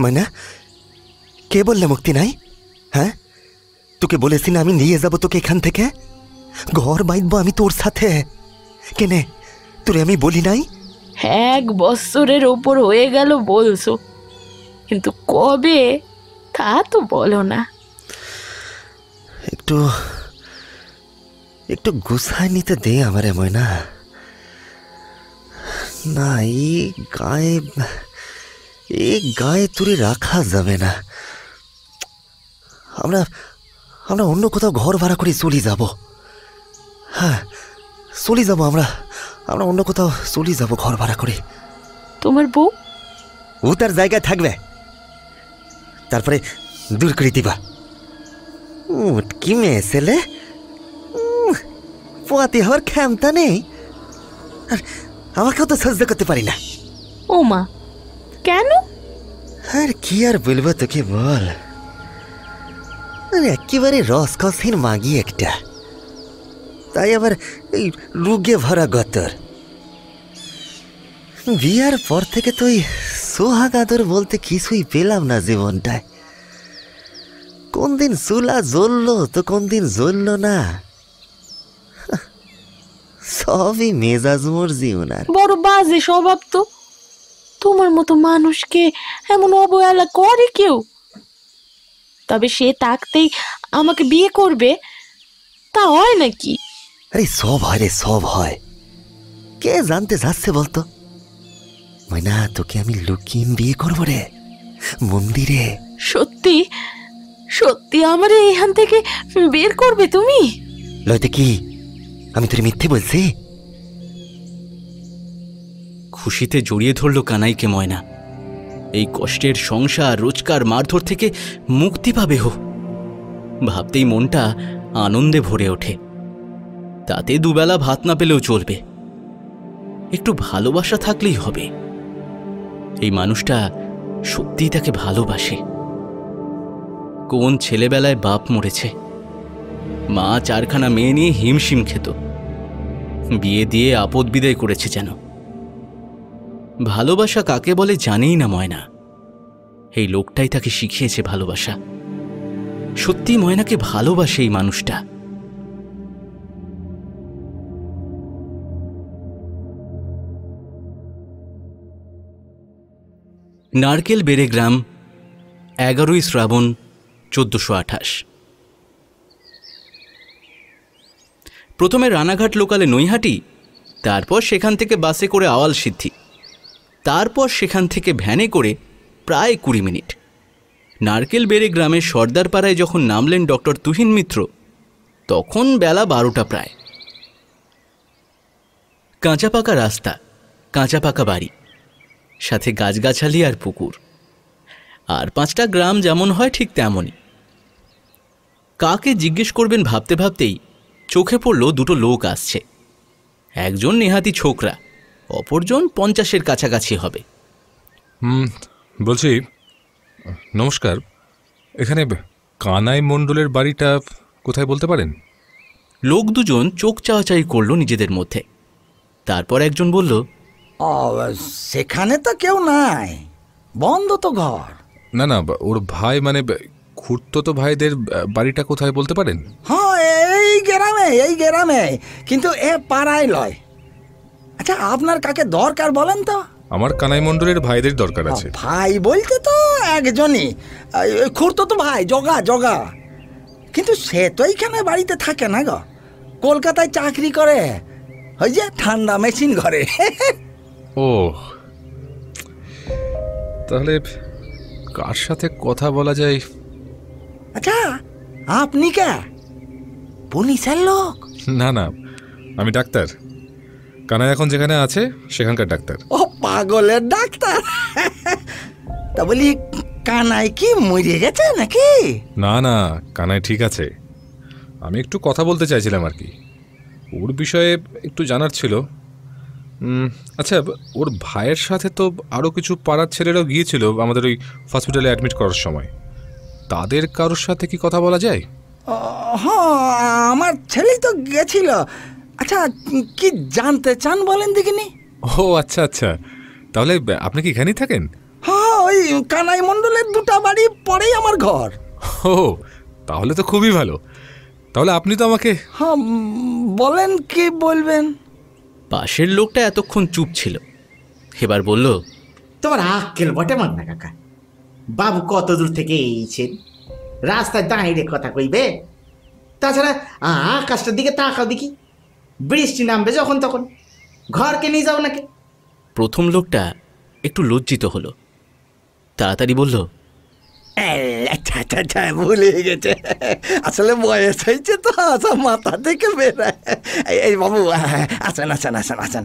Speaker 5: ময়না, কে বললে মুক্তি নাই? হ্যাঁ, তোকে বলেছি না আমি নিয়ে যাব তোকে এখান থেকে, ঘর বাইতবো আমি তোর সাথে। কেনে তোরে আমি বলি নাই?
Speaker 9: 1 বছরের ওপর হয়ে গেল বলছো, কিন্তু কবে তা তো বলো না।
Speaker 5: একটু একটু গুছায় নিতে দে আমারে ময়না। না, এই গায়ে তুলে রাখা যাবে না। আমরা আমরা অন্য কোথাও ঘর ভাড়া করে চলে যাব। হ্যাঁ, চলে যাব আমরা অন্য কোথাও চলে যাব ঘর ভাড়া করে।
Speaker 9: তোমার বউ?
Speaker 5: ও তার জায়গায় থাকবে, তারপরে দূর করে দিবা। কি মেয়ে ছেলে, পোয়াতে হওয়ার ক্ষমতা নেই, আর আমাকেও তো সহ্য করতে পারি না।
Speaker 9: ও মা, কেন?
Speaker 5: আর কি আর বলবো তোকে বল, একেবারে রসকসহীন মাগি একটা, তাই আবার এই রুগে ভরা গতর। বিয়ার পর থেকে তো ওই সোহাগ আদর বলতে কিছুই পেলাম না জীবনটায়। কোন দিন চুলা জ্বললো তো কোন দিন জ্বললো না, সবই মেজাজ মর্জি ওনার।
Speaker 9: বড় বাজে স্বভাব তো। তোমার মতো মানুষকে এমন অবহেলা করে কেউ? তবে সে থাকতেই আমাকে বিয়ে করবে, তা হয় নাকি?
Speaker 5: আরে সব হয় রে, সব হয়। কে জানতে যাচ্ছে বলতো? ময়না, তোকে আমি লুকিয়ে বিয়ে করবো রে, মন্দিরে।
Speaker 9: সত্যি সত্যি আমার এখান থেকে বের করবে তুমি?
Speaker 5: লয়তে কি আমি তোর মিথ্যে বলছি?
Speaker 3: খুশিতে জড়িয়ে ধরল কানাইকে ময়না। এই কষ্টের সংসার, রোজকার মারধর থেকে মুক্তি পাবে হো, ভাবতেই মনটা আনন্দে ভরে ওঠে। তাতে দুবেলা ভাত না পেলেও চলবে, একটু ভালোবাসা থাকলেই হবে। এই মানুষটা সত্যিই তাকে ভালোবাসে। কোন ছেলেবেলায় বাপ মরেছে, মা 4খানা মেয়ে নিয়ে হিমশিম খেত, বিয়ে দিয়ে আপদ বিদায় করেছে যেন। ভালোবাসা কাকে বলে জানেই না ময়না, এই লোকটাই তাকে শিখিয়েছে ভালোবাসা। সত্যি ময়নাকে ভালোবাসে এই মানুষটা। নারকেল বেড়ে গ্রাম, 11ই শ্রাবণ 1428। প্রথমে রানাঘাট লোকালে নৈহাটি, তারপর সেখান থেকে বাসে করে আওয়াল সিদ্ধি, তারপর সেখান থেকে ভ্যানে করে প্রায় 20 মিনিট। নারকেল বেড়ে গ্রামের সর্দারপাড়ায় যখন নামলেন ডক্টর তুহিন মিত্র, তখন বেলা 12টা প্রায়। কাঁচা পাকা রাস্তা, কাঁচা পাকা বাড়ি, সাথে গাছগাছালি আর পুকুর, আর 5টা গ্রাম যেমন হয় ঠিক তেমনই। কাকে জিজ্ঞেস করবেন ভাবতে ভাবতেই চোখে পড়ল 2টো লোক আসছে। একজন নেহাতি ছোকরা, অপরজন 50-এর কাছাকাছি হবে।
Speaker 7: বলছি, নমস্কার, এখানে কানাই মণ্ডলের বাড়িটা কোথায় বলতে পারেন?
Speaker 3: লোক দুজন চোখ চাওয়াচাই করল নিজেদের মধ্যে। তারপর একজন বলল,
Speaker 10: সেখানে তো কেউ নাই, বন্ধ তো ঘর।
Speaker 7: না না, ওর ভাই মানে খুড়তো ভাইদের বাড়িটা কোথায় বলতে পারেন?
Speaker 10: হ্যাঁ, এই গ্রামে, কিন্তু এ পাড়ায় লয়। আচ্ছা, আপনার কাকে দরকার বলেন তো?
Speaker 7: আমার কানাই মণ্ডলের ভাইদের দরকার আছে।
Speaker 10: ভাই বলতে তো একজনই, খুড়তো তো ভাই, জগা। কিন্তু সে তো এইখানে বাড়িতে থাকে না গো, কলকাতায় চাকরি করে, ওই যে ঠান্ডা মেশিন ঘরে।
Speaker 7: ও, তাহলে কার সাথে কথা বলা যায়?
Speaker 10: আচ্ছা, আপনি কে? পুলিশের লোক?
Speaker 7: না না, আমি ডাক্তার। কানাই এখন যেখানে আছে সেখানকার ডাক্তার।
Speaker 10: ও, পাগলের ডাক্তার? তা বলি, কানাই কি মরে গেছে নাকি?
Speaker 7: না না, কানাই ঠিক আছে। আমি একটু কথা বলতে চাইছিলাম আর কি, ওর বিষয়ে একটু জানার ছিল। আচ্ছা, ওর ভাইয়ের সাথে তো আরও কিছু পাড়ার ছেলেরাও গিয়েছিল আমাদের ওই হসপিটালে অ্যাডমিট করার সময়। তাদের কারোর সাথে কি কথা বলা যায়?
Speaker 10: হ্যাঁ, আমার ছেলেই তো গেছিল। আচ্ছা, কি জানতে চান বলেন দেখিনি?
Speaker 7: ও আচ্ছা আচ্ছা, তাহলে আপনি কি এখানেই থাকেন?
Speaker 10: হ্যাঁ, ওই কানাই মণ্ডলের 2টা বাড়ি পরেই আমার ঘর।
Speaker 7: ও, তাহলে তো খুবই ভালো। তাহলে আপনি তো আমাকে...
Speaker 10: হ্যাঁ, বলেন, কি বলবেন?
Speaker 3: পাশের লোকটা এতক্ষণ চুপ ছিল, এবার বলল,
Speaker 11: তোমার আক্কেল বটে মান্না কাকা, বাবু কত দূর থেকে এইছেন, রাস্তায় দাঁড়িয়ে কথা কইবে? তাছাড়া আকাশটার দিকে তাকাও দেখি, বৃষ্টি নামবে যখন তখন, ঘরকে নিয়ে যাও নাকি?
Speaker 3: প্রথম লোকটা একটু লজ্জিত হলো, তাড়াতাড়ি বলল,
Speaker 10: আচ্ছা ভুলে গেছে, আসলে বয়স হয়েছে তো, আচ্ছা মাথা থেকে বেরায়। এই বাবু আসেন আসেন আসেন আসেন,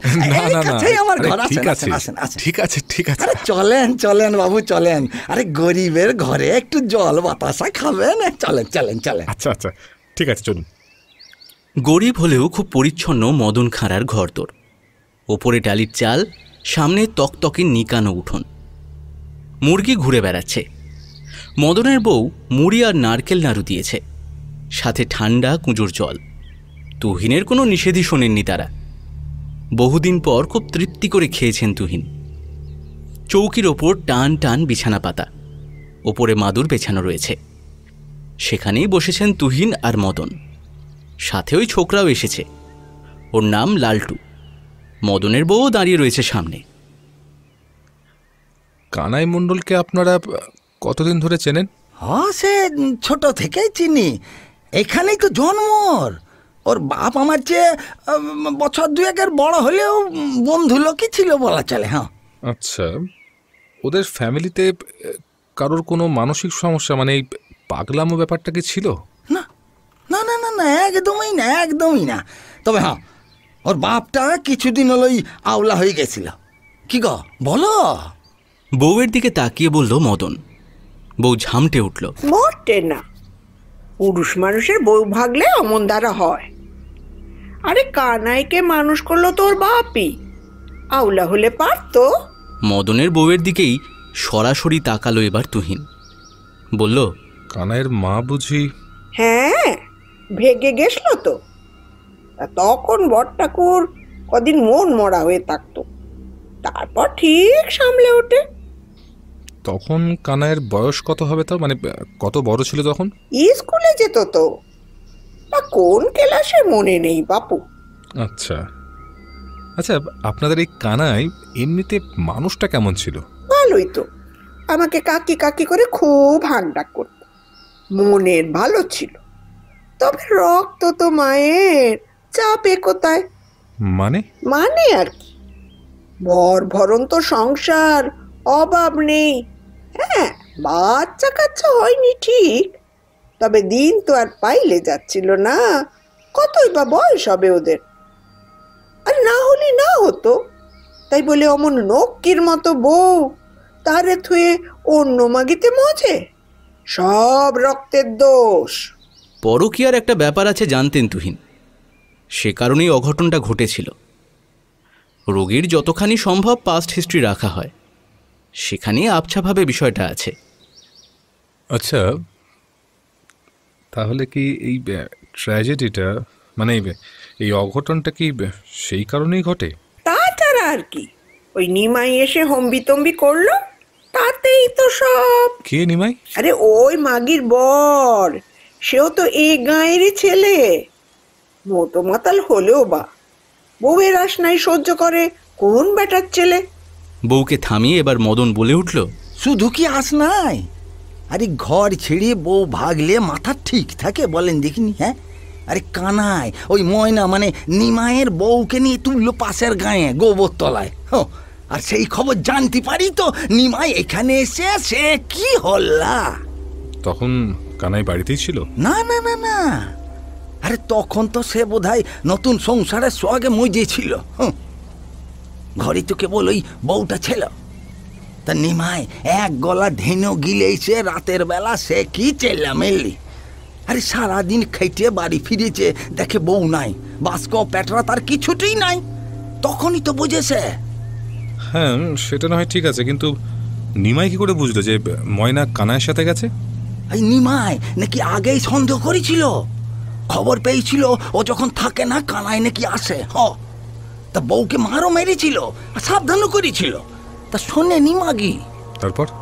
Speaker 10: আমার ঘর, আসেন আসেন আসেন আসেন।
Speaker 7: ঠিক আছে ঠিক আছে,
Speaker 10: আরে চলেন চলেন বাবু চলেন, আরে গরিবের ঘরে একটু জল বাতাসা খাবেন, চলেন চলেন চলেন।
Speaker 7: আচ্ছা আচ্ছা ঠিক আছে চলুন।
Speaker 3: গরিব হলেও খুব পরিচ্ছন্ন মদন খাঁড়ার ঘরদোর। ওপরে ডালির চাল, সামনে তকতকে নিকানো উঠোন, মুরগি ঘুরে বেড়াচ্ছে। মদনের বউ মুড়ি আর নারকেল নাড়ু দিয়েছে, সাথে ঠান্ডা কুঁজোর জল। তুহিনের কোনো নিষেধই শোনেননি তারা। বহুদিন পর খুব তৃপ্তি করে খেয়েছেন তুহিন। চৌকির ওপর টান টান বিছানা পাতা, ওপরে মাদুর বেছানো রয়েছে। সেখানেই বসেছেন তুহিন আর মদন, সাথে ওই ছোকরাও এসেছে, ওর নাম লালটু। মদনের বউও দাঁড়িয়ে রয়েছে সামনে।
Speaker 7: কানাই মণ্ডলকে আপনারা কতদিন ধরে চেনেন?
Speaker 10: হ্যাঁ, সে ছোট থেকেই চিনি, এখানেই তো জন্ম। ওর বাপ আমার চেয়ে বছর দুয়েকের বড় হলেও বন্ধু লোকই ছিল বলা চলে। হ্যাঁ।
Speaker 7: আচ্ছা, ওদের ফ্যামিলিতে কারোর কোনো মানসিক সমস্যা, মানে এই পাগলামো ব্যাপারটা কি ছিল?
Speaker 10: না না না না না, একদমই না, একদমই না। তবে হ্যাঁ, ওর বাপটা কিছুদিন হলোই আওলা হয়ে গেছিল। কি গো বলো?
Speaker 3: বউয়ের দিকে তাকিয়ে বলল মদন। বউ ঝামটে উঠল।
Speaker 12: মোটে না, পুরুষ মানুষের বউ ভাগলে অমন দ্বারা হয়। আরে কানাইকে মানুষ করলো তোর বাপই, আওলা হলে পারতো।
Speaker 3: মদনের বউয়ের দিকেই সরাসরি তাকালো এবার তুহিন। বলল,
Speaker 7: কানাইয়ের মা বুঝি?
Speaker 12: হ্যাঁ, ভেগে গেছিল তো। তখন বড় ঠাকুর কদিন মন মরা হয়ে থাকতো, তারপর ঠিক সামলে ওঠে।
Speaker 7: তখন কানাইয়ের বয়স কত হবে তাও, মানে কত বড় ছিল তখন?
Speaker 12: স্কুলে যেত তো, বা কোন ক্লাসে মনে নেই বাপু।
Speaker 7: আচ্ছা আচ্ছা, আপনাদের এই কানাই এমনিতে মানুষটা কেমন ছিল?
Speaker 12: ভালোই তো, আমাকে কাকি কাকি করে খুব হাঁক ডাক করত, মনের ভালো ছিল। তবে রক্ত তো মায়ের, চাপে কোথায়।
Speaker 7: মানে?
Speaker 12: মানে আর কি, ভরণ তো সংসার, অভাব নেই। হ্যাঁ, বাচ্চা কাচ্চা হয়নি ঠিক, তবে দিন তো আর পাইলে যাচ্ছিল না। কতই বা বয়স হবে ওদের, আর না হলে না হতো। তাই বলে অমন নক্কির মতো বউ তারে থুয়ে অন্য মাগিতে মজে, সব রক্তের দোষ।
Speaker 3: পরকীয়ার একটা ব্যাপার আছে জানতেন তুহিন, সে কারণেই অঘটনটা ঘটেছিল। রোগীর যতখানি সম্ভব পাস্ট হিস্ট্রি রাখা হয়, সেখানেই আবছাভাবে বিষয়টা আছে।
Speaker 7: আচ্ছা, তাহলে কি এই ট্র্যাজেডিটা, মানে এই অঘটনটা কি সেই কারণেই ঘটে?
Speaker 12: তাছাড়া আর কি, ওই নিমাই এসে হম্বিতম্বি করলো, তাতেই তো সব।
Speaker 7: কে নিমাই?
Speaker 12: আরে ওই মাগির বর, সেও তো এই গাঁয়েরই ছেলে। মোটো মাতাল হলেও বা বউয়ের আশনাই সহ্য করে কোন বেটার ছেলে।
Speaker 3: বউকে থামিয়ে এবার মদন বলে উঠল,
Speaker 10: শুধু কি আস নাই, আরে ঘর ছেড়ে বউ ভাগলে মাথা ঠিক থাকে বলেন দেখিনি? হ্যাঁ, আরে কানাই ওই ময়না মানে নিমায়ের বউকে নিয়ে তুললো পাশের গায়ে গোবর তলায়। আর সেই খবর জানতে পারি তো নিমাই এখানে এসে সে কি হল্লা।
Speaker 7: তখন কানাই বাড়িতেই ছিল?
Speaker 10: না না না না, আরে তখন তো সে বোধহয় নতুন সংসারের সোহাগে মজেছিল। ঘরে তো কেবল ওই বউটা ছিল। তা নিমাই এক গলা ধেনো গিলেছে রাতের বেলা, সে কি চেল্লা মেললি। আরে সারাদিন খেটে বাড়ি ফিরেছে, দেখে বউ নাই, বাস্ক পেটরা তার কিছুতেই নাই। তখনই তো বুঝেছে।
Speaker 7: হ্যাঁ, সেটা না হয় ঠিক আছে, কিন্তু নিমাই কি করে বুঝলো যে ময়না কানাইয়ের সাথে গেছে?
Speaker 10: এই নিমাই নাকি আগেই সন্দেহ করেছিল, খবর পেয়েছিল ও যখন থাকে না কানাই নাকি আসে। তা বউকে মারও মেরেছিল, সাবধানও করেছিল। তা শোনে নিমাগি।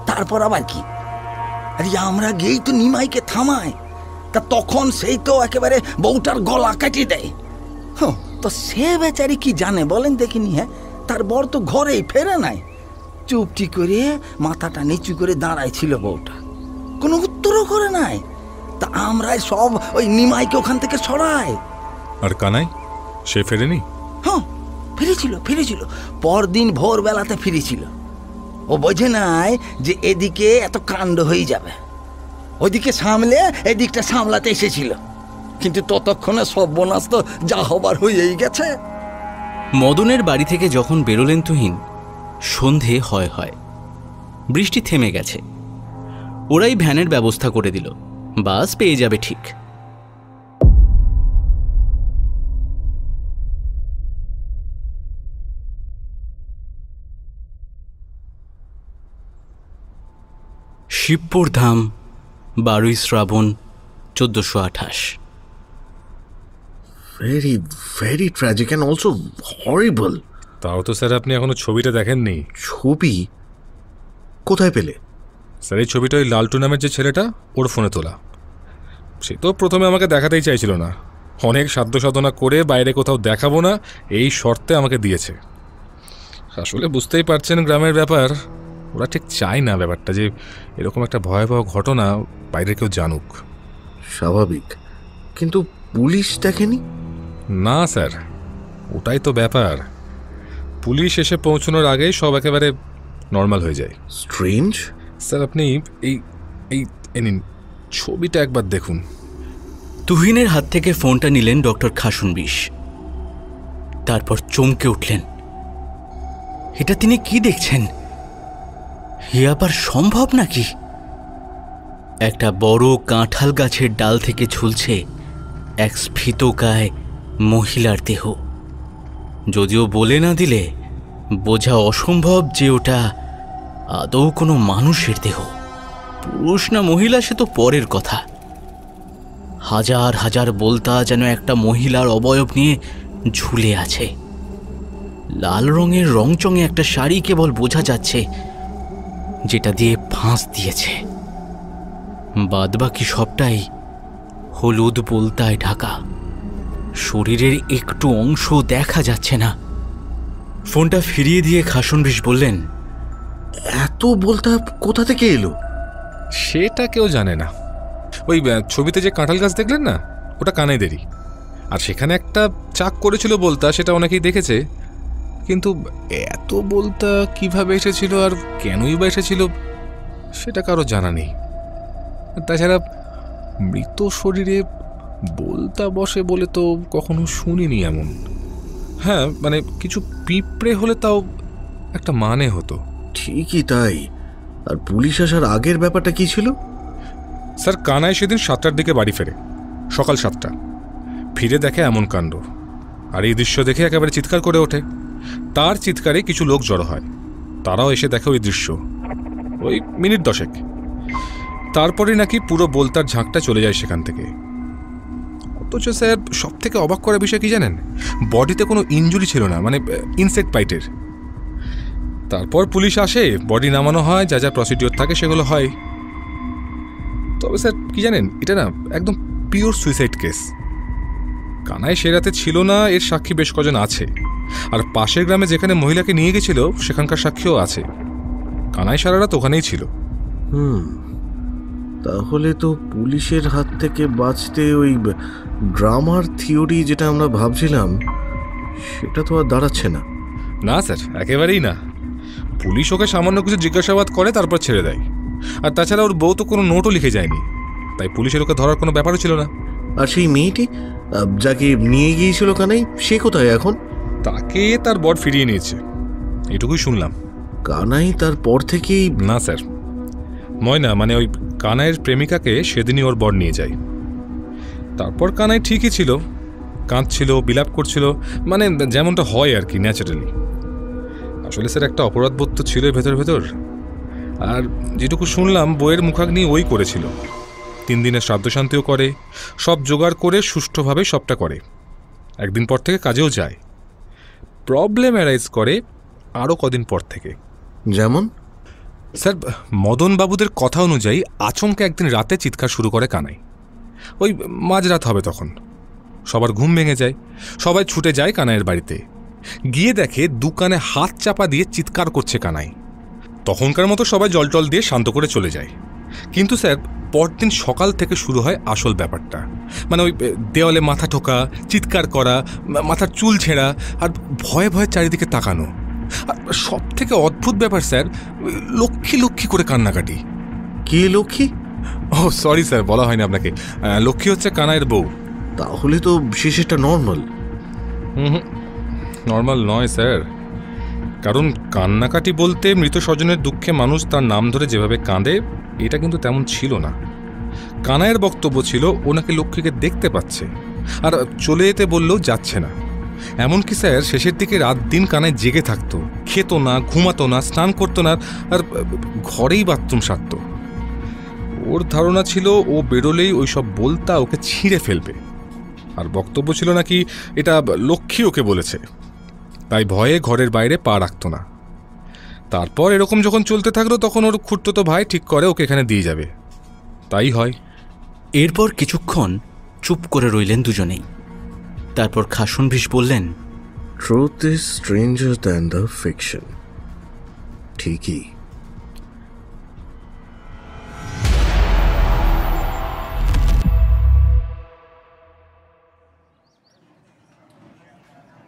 Speaker 10: তারপর আবার কি, আরে আমরা গিয়েই তো নিমাইকে থামাই। তা তখন সেই তো একেবারে বউটার গলা কাটিয়ে দেয়। তো সে বেচারি কি জানে বলেন দেখিনি? হ্যাঁ, তার বর তো ঘরেই ফেরে নাই। চুপটি করে মাথাটা নিচু করে দাঁড়াই ছিল বউটা, কোনো উত্তরও করে নাই। তা আমরাই সব ওই নিমাইকে ওখান থেকে সরাই।
Speaker 7: আর কানাই সে ফেরেনি?
Speaker 10: হ্যাঁ, ফিরেছিল পরদিন ভোরবেলাতে ফিরেছিল। ও বোঝে নাই যে এদিকে এত কাণ্ড হয়ে যাবে, ওইদিকে সামলে এদিকটা সামলাতে এসেছিল, কিন্তু ততক্ষণে সর্বনাশ তো যা হবার হয়েই গেছে।
Speaker 3: মদনের বাড়ি থেকে যখন বেরোলেন তুহিন, সন্ধে হয়। বৃষ্টি থেমে গেছে। ওরাই ভ্যানের ব্যবস্থা করে দিল, বাস পেয়ে যাবে ঠিক। শিবপুর ধাম, 12ই Shraban 1428।
Speaker 6: Very very tragic and also horrible.
Speaker 7: তাও তো স্যার আপনি এখনো ছবিটা দেখেননি।
Speaker 6: ছবি কোথায় পেলে?
Speaker 7: স্যার এই ছবিটা ওই লালটু নামের যে ছেলেটা, ওর ফোনে তোলা। সে তো প্রথমে আমাকে দেখাতেই চাইছিল না, অনেক সাধ্য সাধনা করে বাইরে কোথাও দেখাবো না এই শর্তে আমাকে দিয়েছে। আসলে বুঝতেই পারছেন গ্রামের ব্যাপার, ওরা ঠিক চায় না ব্যাপারটা যে এরকম একটা ভয়াবহ ঘটনা বাইরে কেউ জানুক।
Speaker 6: স্বাভাবিক, কিন্তু পুলিশ দেখেনি?
Speaker 7: না স্যার, ওটাই তো ব্যাপার। পুলিশ এসে পৌঁছানোর আগেই সব একেবারে নর্মাল হয়ে যায়।
Speaker 6: স্ট্রেঞ্জ।
Speaker 7: স্যার আপনি এই এই নিন ছবিটা একবার দেখুন।
Speaker 3: তুহিনের হাত থেকে ফোনটা নিলেন ডক্টর খাসনবিশ। তারপর চমকে উঠলেন। এটা তিনি কি দেখছেন? এ আবার সম্ভব নাকি? একটা বড় কাঁঠাল গাছের ডাল থেকে ঝুলছে এক স্ফীতকায় মহিলার দেহ। যদিও বলে না দিলে বোঝা অসম্ভব যে ওটা আদৌ কোনো মানুষের দেহ। পুরুষ না মহিলা সে তো পরের কথা। হাজার হাজার বলতা যেন একটা মহিলার অবয়ব নিয়ে ঝুলে আছে। লাল রঙের রংচঙে একটা শাড়ি কেবল বোঝা যাচ্ছে, যেটা দিয়ে ফাঁস দিয়েছে। বাদবাকি সবটাই হলুদ বলতায় ঢাকা, শরীরের একটু অংশ দেখা যাচ্ছে না। ফোনটা ফিরিয়ে দিয়ে খাসনবিশ বললেন,
Speaker 6: এত বলতা কোথা থেকে এলো?
Speaker 7: সেটা কেউ জানে না। ওই ছবিতে যে কাঁঠাল গাছ দেখলেন না, ওটা কানাইদেরই। আর সেখানে একটা চাক করেছিল বলতা, সেটা অনেকেই দেখেছে। কিন্তু এত বলতা কিভাবে এসেছিল আর কেনই বা এসেছিল সেটা কারো জানা নেই। তাছাড়া মৃত শরীরে বলতা বসে বলে তো কখনো শুনিনি এমন। হ্যাঁ, মানে কিছু পিঁপড়ে হলে তাও একটা মানে হতো।
Speaker 6: ঠিকই তাই। আর পুলিশ আসার আগের ব্যাপারটা কি ছিল?
Speaker 7: স্যার কানাই সেদিন 7টার দিকে বাড়ি ফেরে, সকাল 7টা। ফিরে দেখে এমন কাণ্ড, আর এই দৃশ্য দেখে একেবারে চিৎকার করে ওঠে। তার চিৎকারে কিছু লোক জড়ো হয়, তারাও এসে দেখে ওই দৃশ্য। ওই মিনিট 10। তারপরে নাকি পুরো বলতার ঝাঁকটা চলে যায় সেখান থেকে। অথচ স্যার সব থেকে অবাক করার বিষয় কি জানেন? বডিতে কোনো ইনজুরি ছিল না, মানে ইনসেক্ট বাইটের। তারপর পুলিশ আসে, বডি নামানো হয়, যা যা প্রসিডিওর থাকে সেগুলো হয়। তবে স্যার কি জানেন, এটা না একদম পিওর সুইসাইড কেস। কানাই সে রাতে ছিল না, এর সাক্ষী বেশ কজন আছে। আর পাশের গ্রামে যেখানে মহিলাকে নিয়ে গেছিল সেখানকার সাক্ষীও আছে। কানাই সারা রাত ওখানেই ছিল।
Speaker 6: তাহলে তো পুলিশের হাত থেকে বাঁচতে ওই ড্রামার থিওরি যেটা আমরা ভাবছিলাম সেটা তো আর দাঁড়াচ্ছে না।
Speaker 7: না স্যার, একেবারেই না। পুলিশ ওকে সামান্য কিছু জিজ্ঞাসাবাদ করে তারপর ছেড়ে দেয়। আর তাছাড়া ওর বউ তো কোনো নোটও লিখে যায়নি, তাই পুলিশের ওকে ধরার কোনো ব্যাপারও ছিল না।
Speaker 6: আর সেই মেয়েটি যাকে নিয়ে গিয়েছিল কানাই, সে কোথায় এখন?
Speaker 7: তাকে তার বর ফিরিয়ে নিয়েছে, এটুকুই শুনলাম।
Speaker 6: কানাই তারপর থেকেই?
Speaker 7: না স্যার, ময়না মানে ওই কানাইয়ের প্রেমিকাকে সেদিনই ওর বর নিয়ে যায়। তারপর কানাই ঠিকই ছিল, কাঁদছিল, বিলাপ করছিল, মানে যেমনটা হয় আর কি, ন্যাচারালি। আসলে স্যার একটা অপরাধবোধ তো ছিল ভেতর ভেতর। আর যেটুকু শুনলাম বইয়ের মুখাগ্নি ওই করেছিল। 3 দিনের শ্রাদ্ধ শান্তিও করে, সব জোগাড় করে সুষ্ঠুভাবে সবটা করে। একদিন পর থেকে কাজেও যায়। প্রবলেম অ্যারাইজ করে আরও কদিন পর থেকে।
Speaker 6: যেমন?
Speaker 7: স্যার মদন বাবুদের কথা অনুযায়ী আচমকে একদিন রাতে চিৎকার শুরু করে কানাই। ওই মাঝরাত হবে তখন, সবার ঘুম ভেঙে যায়, সবাই ছুটে যায় কানাইয়ের বাড়িতে। গিয়ে দেখে দোকানে হাত চাপা দিয়ে চিৎকার করছে কানাই। তখনকার মতো সবাই জল দিয়ে শান্ত করে চলে যায়। কিন্তু স্যার পরদিন সকাল থেকে শুরু হয় আসল ব্যাপারটা। মানে ওই দেওয়ালে মাথা ঠোকা, চিৎকার করা, মাথার চুল ছেঁড়া, আর ভয়ে ভয়ে চারিদিকে তাকানো। আর সব থেকে অদ্ভুত ব্যাপার স্যার, লক্ষ্মী লক্ষ্মী করে কান্নাকাটি।
Speaker 6: কি লক্ষ্মী?
Speaker 7: ও সরি স্যার, বলা হয়নি আপনাকে। লক্ষ্মী হচ্ছে কানাইয়ের বউ।
Speaker 6: তাহলে তো বিশেষটা নর্মাল।
Speaker 7: নর্মাল নয় স্যার, কারণ কান্নাকাটি বলতে মৃত স্বজনের দুঃখে মানুষ তার নাম ধরে যেভাবে কাঁদে, এটা কিন্তু তেমন ছিল না। কানাইয়ের বক্তব্য ছিল ও নাকি লক্ষ্মীকে দেখতে পাচ্ছে, আর চলে যেতে বললেও যাচ্ছে না। এমনকি স্যার শেষের দিকে রাত দিন কানাই জেগে থাকতো, খেতো না, ঘুমাতো না, স্নান করতো না, আর ঘরেই বাথরুম সারত। ওর ধারণা ছিল ও বেরোলেই ওইসব বলতা ওকে ছিঁড়ে ফেলবে, আর বক্তব্য ছিল নাকি এটা লক্ষ্মী ওকে বলেছে, তাই ভয়ে ঘরের বাইরে পা রাখত না। তারপর এরকম যখন চলতে থাকলো তখন ওর খুড়তো ভাই ঠিক করে ওকে এখানে দিয়ে যাবে। তাই হয়।
Speaker 3: এরপর কিছুক্ষণ চুপ করে রইলেন দুজনেই। তারপর খাসনভিস বললেন,
Speaker 6: truth is stranger than the fiction. ঠিকই।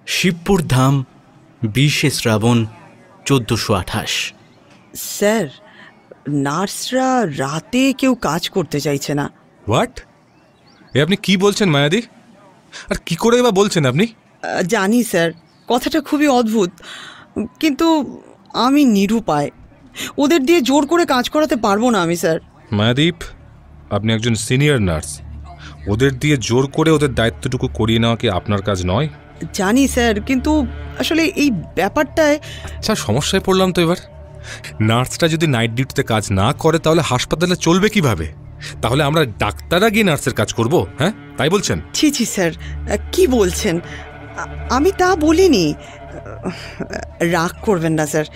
Speaker 3: শিবপুর ধাম, 20শে শ্রাবণ, 1428।
Speaker 4: স্যার, নার্সরা রাতে কেউ কাজ করতে চাইছে না।
Speaker 7: হোয়াট? এ আপনি কি বলছেন মায়াদি? আর কি করে বা বলছেন আপনি?
Speaker 4: জানি স্যার, কথাটা খুবই অদ্ভুত, কিন্তু আমি নিরুপায়। ওদের দিয়ে জোর করে কাজ করাতে পারবো না আমি স্যার।
Speaker 7: মায়াদীপ, আপনি একজন সিনিয়র নার্স, ওদের দিয়ে জোর করে ওদের দায়িত্বটুকু করিয়ে নেওয়া কি আপনার কাজ নয়?
Speaker 4: জানি স্যার, কিন্তু আসলে এই ব্যাপারটায়।
Speaker 7: আচ্ছা, সমস্যায় পড়লাম তো এবার। নার্সটা যদি নাইট ডিউটিতে কাজ না করে তাহলে হাসপাতালে চলবে কিভাবে? তাহলে আমরা ডাক্তাররা গিয়ে নার্সের কাজ করব? হ্যাঁ, তাই বলছেন?
Speaker 4: ছি ছি স্যার, কি বলছেন? আমি তা বলিনি। রাগ করবেন না স্যার,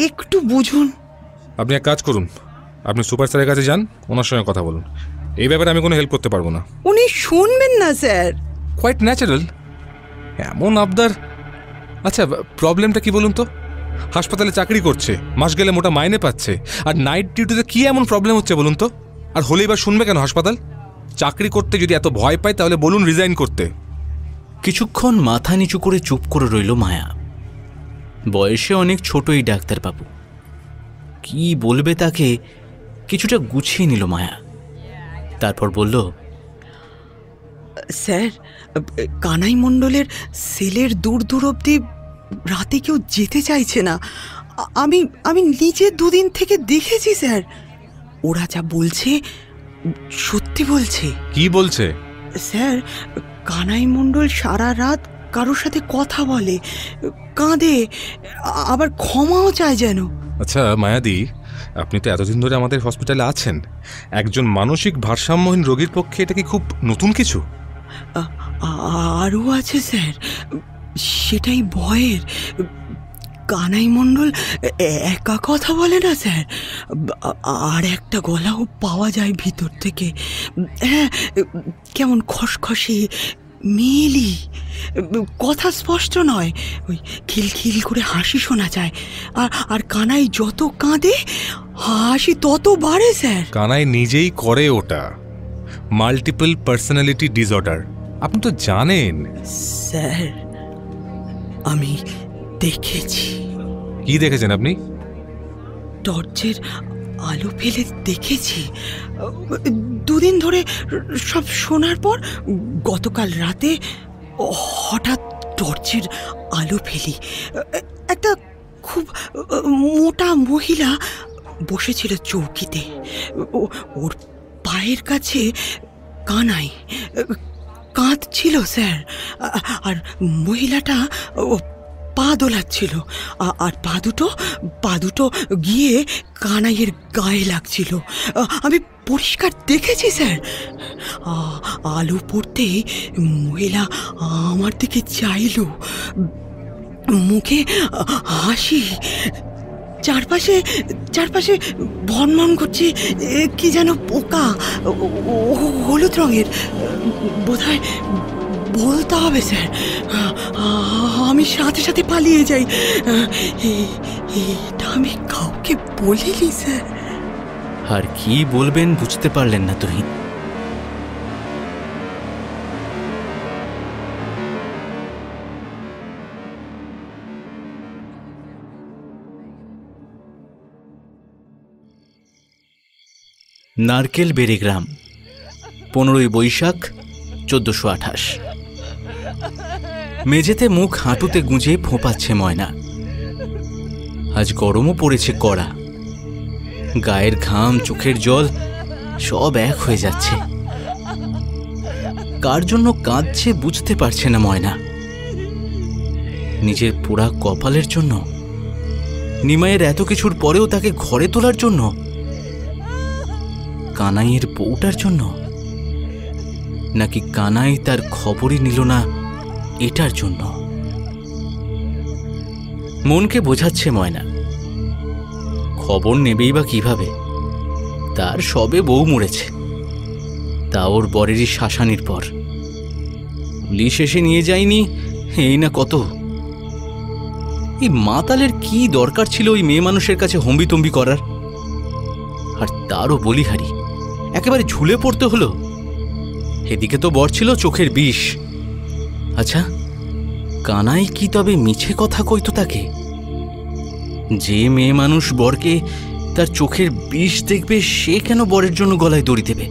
Speaker 4: একটু বুঝুন।
Speaker 7: আপনি এক কাজ করুন, আপনি সুপার স্যারের কাছে যান, ওনার সঙ্গে কথা বলুন। এই ব্যাপারে আমি কোনো হেল্প করতে পারবো না।
Speaker 4: উনি শুনবেন না স্যার।
Speaker 7: কোয়াইট ন্যাচারাল, এমন আবদার। আচ্ছা, প্রবলেমটা কি বলুন তো? হাসপাতালে চাকরি করছে, মাস গেলে মোটা মাইনে পাচ্ছে, আর নাইট ডিউটিতে কি এমন প্রবলেম হচ্ছে বলুন তো? আর হলেই বা শুনবে কেন হাসপাতাল? চাকরি করতে যদি এত ভয় পায় তাহলে বলুন রিজাইন করতে।
Speaker 3: কিছুক্ষণ মাথা নিচু করে চুপ করে রইল মায়া। বয়সে অনেক ছোট এই ডাক্তারবাবু, কি বলবে তাকে কিছুটা গুছিয়ে নিল মায়া। তারপর বলল,
Speaker 4: স্যার, কানাই মণ্ডলের সেলের দূর দূর অবধি রাতে কেউ যেতে চাইছে না। আমি নিজে দুদিন থেকে দেখেছি স্যার। ওরা যা বলছে সত্যি বলছে।
Speaker 7: কি বলছে?
Speaker 4: স্যার, কানাই মণ্ডল সারা রাত কারোর সাথে কথা বলে, কাঁদে, আবার ক্ষমাও চায় যেন।
Speaker 7: আচ্ছা মায়াদি, আপনি তো এতদিন ধরে আমাদের হসপিটালে আছেন, একজন মানসিক ভারসাম্যহীন রোগীর পক্ষে এটা কি খুব নতুন কিছু?
Speaker 4: আরও আছে স্যার, সেটাই ভয়ের। কানাই মণ্ডল একা কথা বলে না স্যার, আর একটা গলাও পাওয়া যায় ভিতর থেকে। হ্যাঁ, কেমন খসখসে, মেলি, কথা স্পষ্ট নয়, ওই খিলখিল করে হাসি শোনা যায়। আর কানাই যত কাঁদে হাসি তত বাড়ে স্যার।
Speaker 7: কানাই নিজেই করে ওটা, মাল্টিপল পার্সোনালিটি ডিসঅর্ডার, আপনি তো জানেন।
Speaker 4: স্যার, আমি দেখেছি।
Speaker 7: কি দেখেছেন আপনি?
Speaker 4: টর্চের আলো ফেলে দেখেছি। দুদিন ধরে সব শোনার পর গতকাল রাতে হঠাৎ টর্চের আলো ফেলি। একটা খুব মোটা মহিলা বসেছিল চৌকিতে, ওর পায়ের কাছে কানাই কাঁদছিল স্যার। আর মহিলাটা পা দোলাচ্ছিল, আর পা দুটো গিয়ে কানাইয়ের গায়ে লাগছিল। আমি পরিষ্কার দেখেছি স্যার। আলো পড়তেই মহিলা আমার দিকে চাইল, মুখে হাসি, চারপাশে ভনভন করছে কি যেন পোকা, হলুদ রঙের, বোধহয় বলতে হবে স্যার, আমি সাথে সাথে পালিয়ে যাই। এটা আমি কাউকে বলিনি স্যার।
Speaker 3: আর কি বলবেন বুঝতে পারলেন না তুহিন। নারকেল বেড়ে গ্রাম, 15ই বৈশাখ 1428। মেঝেতে মুখ হাঁটুতে গুঁজে ফোঁপাচ্ছে ময়না। আজ গরমও পড়েছে কড়া। গায়ের ঘাম, চোখের জল সব এক হয়ে যাচ্ছে। কার জন্য কাঁদছে বুঝতে পারছে না ময়না। নিজের পোড়া কপালের জন্য, নিমাইয়ের এত কিছুর পরেও তাকে ঘরে তোলার জন্য, কানাইয়ের বউটার জন্য, নাকি কানাই তার খবরই নিল না এটার জন্য? মনকে বোঝাচ্ছে ময়না, খবর নেবেই বা কিভাবে? তার সবে বউ মরেছে, তা ওর বরেরই শাসানির পর। পুলিশ এসে নিয়ে যায়নি এই না কত। এই মাতালের কি দরকার ছিল ওই মেয়ে মানুষের কাছে হম্বিতম্বি করার? আর তারও বলিহারি, একেবারে ঝুলে পড়তে হলো। এদিকে তো বর ছিল চোখের বিষ। আচ্ছা, কানাই কি তবে মিছে কথা কইতো তাকে? যে মেয়ে মানুষ বরকে তার চোখের বিষ দেখবে, সে কেন বরের জন্য গলায় দড়ি দেবে?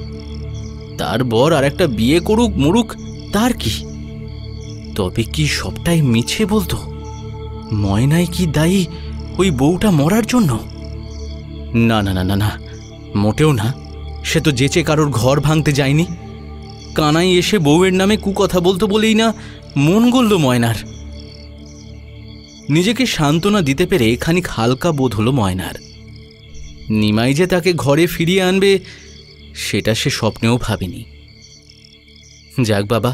Speaker 3: তার বর আর একটা বিয়ে করুক মরুক, তার কি? তবে কি সবটাই মিছে বলতো? ময়নাই কি দায়ী ওই বউটা মরার জন্য? না না না না না, মোটেও না। সে তো যেচে কারোর ঘর ভাঙতে যায়নি। কানাই এসে বউয়ের নামে কুকথা বলতো বলেই না মন গলল ময়নার। নিজেকে সান্ত্বনা দিতে পেরে খানিক হালকা বোধ হলো ময়নার। নিমাই যে তাকে ঘরে ফিরিয়ে আনবে সেটা সে স্বপ্নেও ভাবেনি। যাক বাবা,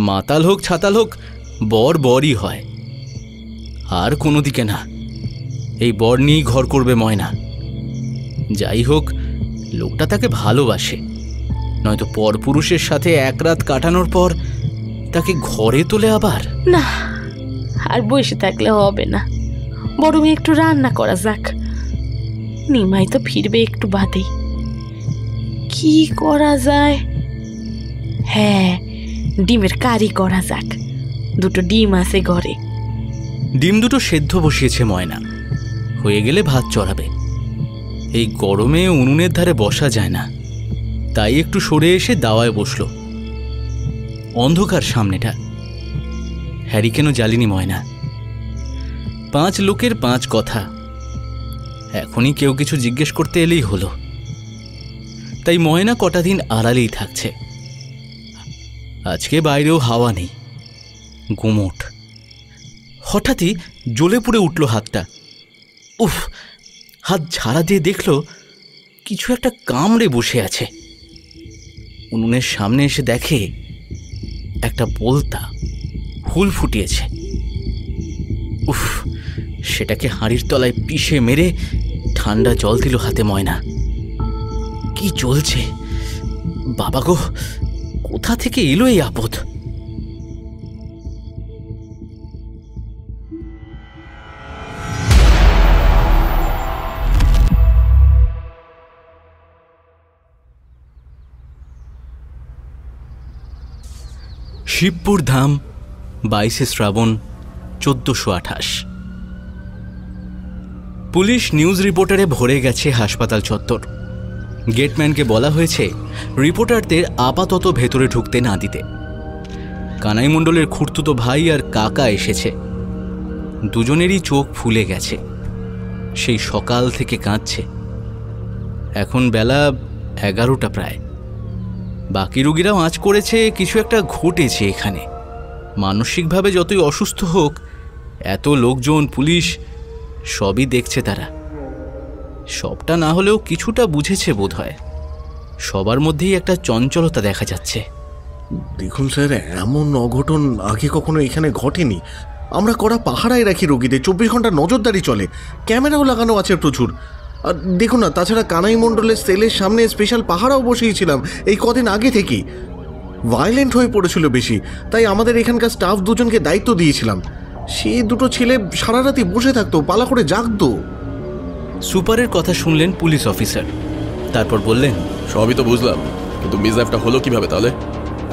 Speaker 3: মাতাল হোক ছাতাল হোক, বর বরই হয়। আর কোনো দিকে না, এই বর নিয়েই ঘর করবে ময়না। যাই হোক, লোকটা তাকে ভালোবাসে, নয়তো পরপুরুষের সাথে এক রাত কাটানোর পর তাকে ঘরে তোলে আবার?
Speaker 9: না, আর বসে থাকলে হবে না, বরং একটু রান্না করা যাক। নিমাই তো ফিরবে একটু বাদেই। কি করা যায়? হ্যাঁ, ডিমের কারি করা যাক। 2টো ডিম আছে ঘরে।
Speaker 3: ডিম 2টো সেদ্ধ বসিয়েছে ময়না। হয়ে গেলে ভাত চড়াবে। এই গরমে উনুনের ধারে বসা যায় না, তাই একটু সরে এসে দাওয়ায় বসল। অন্ধকার সামনেটা, হ্যারিকেনও জ্বালিনি ময়না। 5 লোকের 5 কথা। এখনই কেউ কিছু জিজ্ঞেস করতে এলেই হলো। তাই ময়না কটা দিন আড়ালেই থাকছে। আজকে বাইরেও হাওয়া নেই, গুমোট। হঠাৎই জ্বলে পুড়ে উঠল হাতটা। উফ! হাত ঝাড়া দিয়ে দেখল কিছু একটা কামড়ে বসে আছে। উনুনের সামনে এসে দেখে একটা বলতা হুল ফুটিয়েছে। উফ! সেটাকে হাঁড়ির তলায় পিষে মেরে ঠান্ডা জল দিল হাতে ময়না। কি চলছে বাবা গো! কোথা থেকে এলো এই আপদ? শিবপুর ধাম, 22শে শ্রাবণ 1428। পুলিশ নিউজ রিপোর্টারে ভরে গেছে হাসপাতাল চত্বর। গেটম্যানকে বলা হয়েছে রিপোর্টারদের আপাতত ভেতরে ঢুকতে না দিতে। কানাই মণ্ডলের খুড়তুতো ভাই আর কাকা এসেছে। দুজনেরই চোখ ফুলে গেছে, সেই সকাল থেকে কাঁদছে। এখন বেলা 11টা প্রায়। বাকি রোগীরাও আঁচ করেছে কিছু একটা ঘটেছে এখানে। মানসিকভাবে যতই অসুস্থ হোক, এত লোকজন, পুলিশ সবই দেখছে তারা। সবটা না হলেও কিছুটা বুঝেছে বোধ হয়। সবার মধ্যেই একটা চঞ্চলতা দেখা যাচ্ছে।
Speaker 6: দেখুন স্যার, এমন অঘটন আগে কখনো এখানে ঘটেনি। আমরা কড়া পাহারায় রাখি রোগীদের, 24 ঘন্টা নজরদারি চলে, ক্যামেরাও লাগানো আছে প্রচুর। আর দেখুন না, তাছাড়া কানাই মণ্ডলের সেলের সামনে স্পেশাল পাহারাও বসিয়েছিলাম এই কদিন আগে থেকেই। ভায়োলেন্ট হয়ে পড়েছিল বেশি, তাই আমাদের এখানকার স্টাফ 2জনকে দায়িত্ব দিয়েছিলাম। সে দুটো ছেলে সারা রাতি বসে থাকতো, পালা করে জাগতো।
Speaker 3: সুপারের কথা শুনলেন পুলিশ অফিসার, তারপর বললেন,
Speaker 13: সবই তো বুঝলাম, কিন্তু মিসহ্যাপটা হলো কিভাবে তাহলে?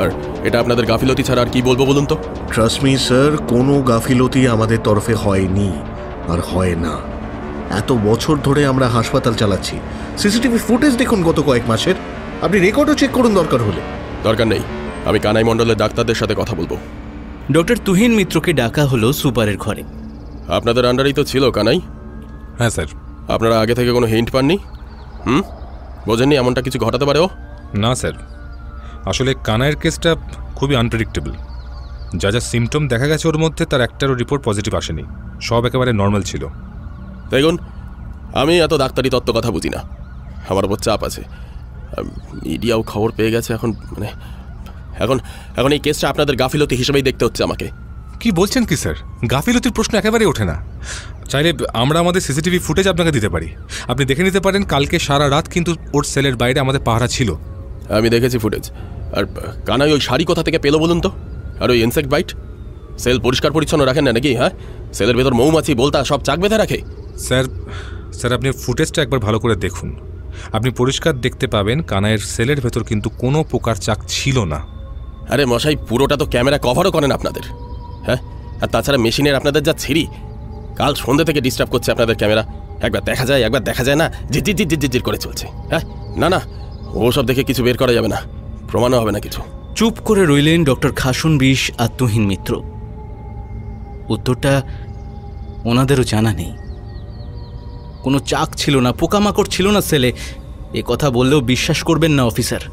Speaker 13: আর এটা আপনাদের গাফিলতি ছাড়া আর কি বলবো বলুন তো?
Speaker 6: ট্রাস্ট মি স্যার, কোনো গাফিলতি আমাদের তরফে হয়নি আর হয় না। এত বছর ধরে আমরা হাসপাতাল চালাচ্ছি। সিসিটিভি ফুটেজ দেখুন গত কয়েক মাসের, আপনি রেকর্ডও চেক করুন দরকার হলে।
Speaker 13: দরকার নেই, আমি কানাই মণ্ডলের ডাক্তারদের সাথে কথা বলবো।
Speaker 3: ডক্টর তুহিন মিত্রকে ডাকা হলো সুপারের ঘরে।
Speaker 13: আপনাদের আন্ডারেই তো ছিল কানাই?
Speaker 7: হ্যাঁ স্যার।
Speaker 13: আপনারা আগে থেকে কোনো হিন্ট পাননি? বোঝেননি এমনটা কিছু ঘটাতে পারে ও?
Speaker 7: না স্যার, আসলে কানাইয়ের কেসটা খুবই আনপ্রেডিক্টেবল। যা যা সিমটম দেখা গেছে ওর মধ্যে, তার একটারও রিপোর্ট পজিটিভ আসেনি, সব একেবারে নর্মাল ছিল।
Speaker 13: দেখুন, আমি এত ডাক্তারি তত্ত্ব কথা বুঝি না, আমার উপর চাপ আছে। মিডিয়াও খবর পেয়ে গেছে, এখন মানে এখন এখন এই কেসটা আপনাদের গাফিলতি হিসেবেই দেখতে হচ্ছে আমাকে।
Speaker 7: কি বলছেন কি স্যার? গাফিলতির প্রশ্ন একেবারেই ওঠে না। চাইলে আমরা আমাদের সিসিটিভি ফুটেজ আপনাকে দিতে পারি, আপনি দেখে নিতে পারেন। কালকে সারা রাত কিন্তু ওর সেলের বাইরে আমাদের পাহারা ছিল।
Speaker 13: আমি দেখেছি ফুটেজ। আর কানাই ওই শাড়ি কোথা থেকে পেলো বলুন তো? আর ওই ইনসেক্ট বাইট? সেল পরিষ্কার পরিচ্ছন্ন রাখেন না নাকি? হ্যাঁ, সেলের ভেতর মৌমাছি বলতা সব চাক বেঁধে রাখে।
Speaker 7: স্যার আপনি ফুটেজটা একবার ভালো করে দেখুন, আপনি পরিষ্কার দেখতে পাবেন কানাইয়ের সেলের ভেতর কিন্তু কোনো প্রকার চাক ছিল না।
Speaker 13: আরে মশাই, পুরোটা তো ক্যামেরা কভারও করেন আপনাদের। হ্যাঁ, আর তাছাড়া মেশিনের আপনাদের যা ছিঁড়ি, কাল সন্ধ্যে থেকে ডিস্টার্ব করছে আপনাদের ক্যামেরা। একবার দেখা যায় একবার দেখা যায় না, জিজির করে চলছে। হ্যাঁ, না না, ওসব দেখে কিছু বের করা যাবে না, প্রমাণও হবে না কিছু।
Speaker 3: চুপ করে রইলেন ডক্টর খাসন বিশ আর তুহিন মিত্র। উত্তরটা ওনাদেরও জানা নেই। কোনো চাক ছিল না, পোকামাকড় ছিল না সেলে, এ কথা বললেও বিশ্বাস করবেন না অফিসার।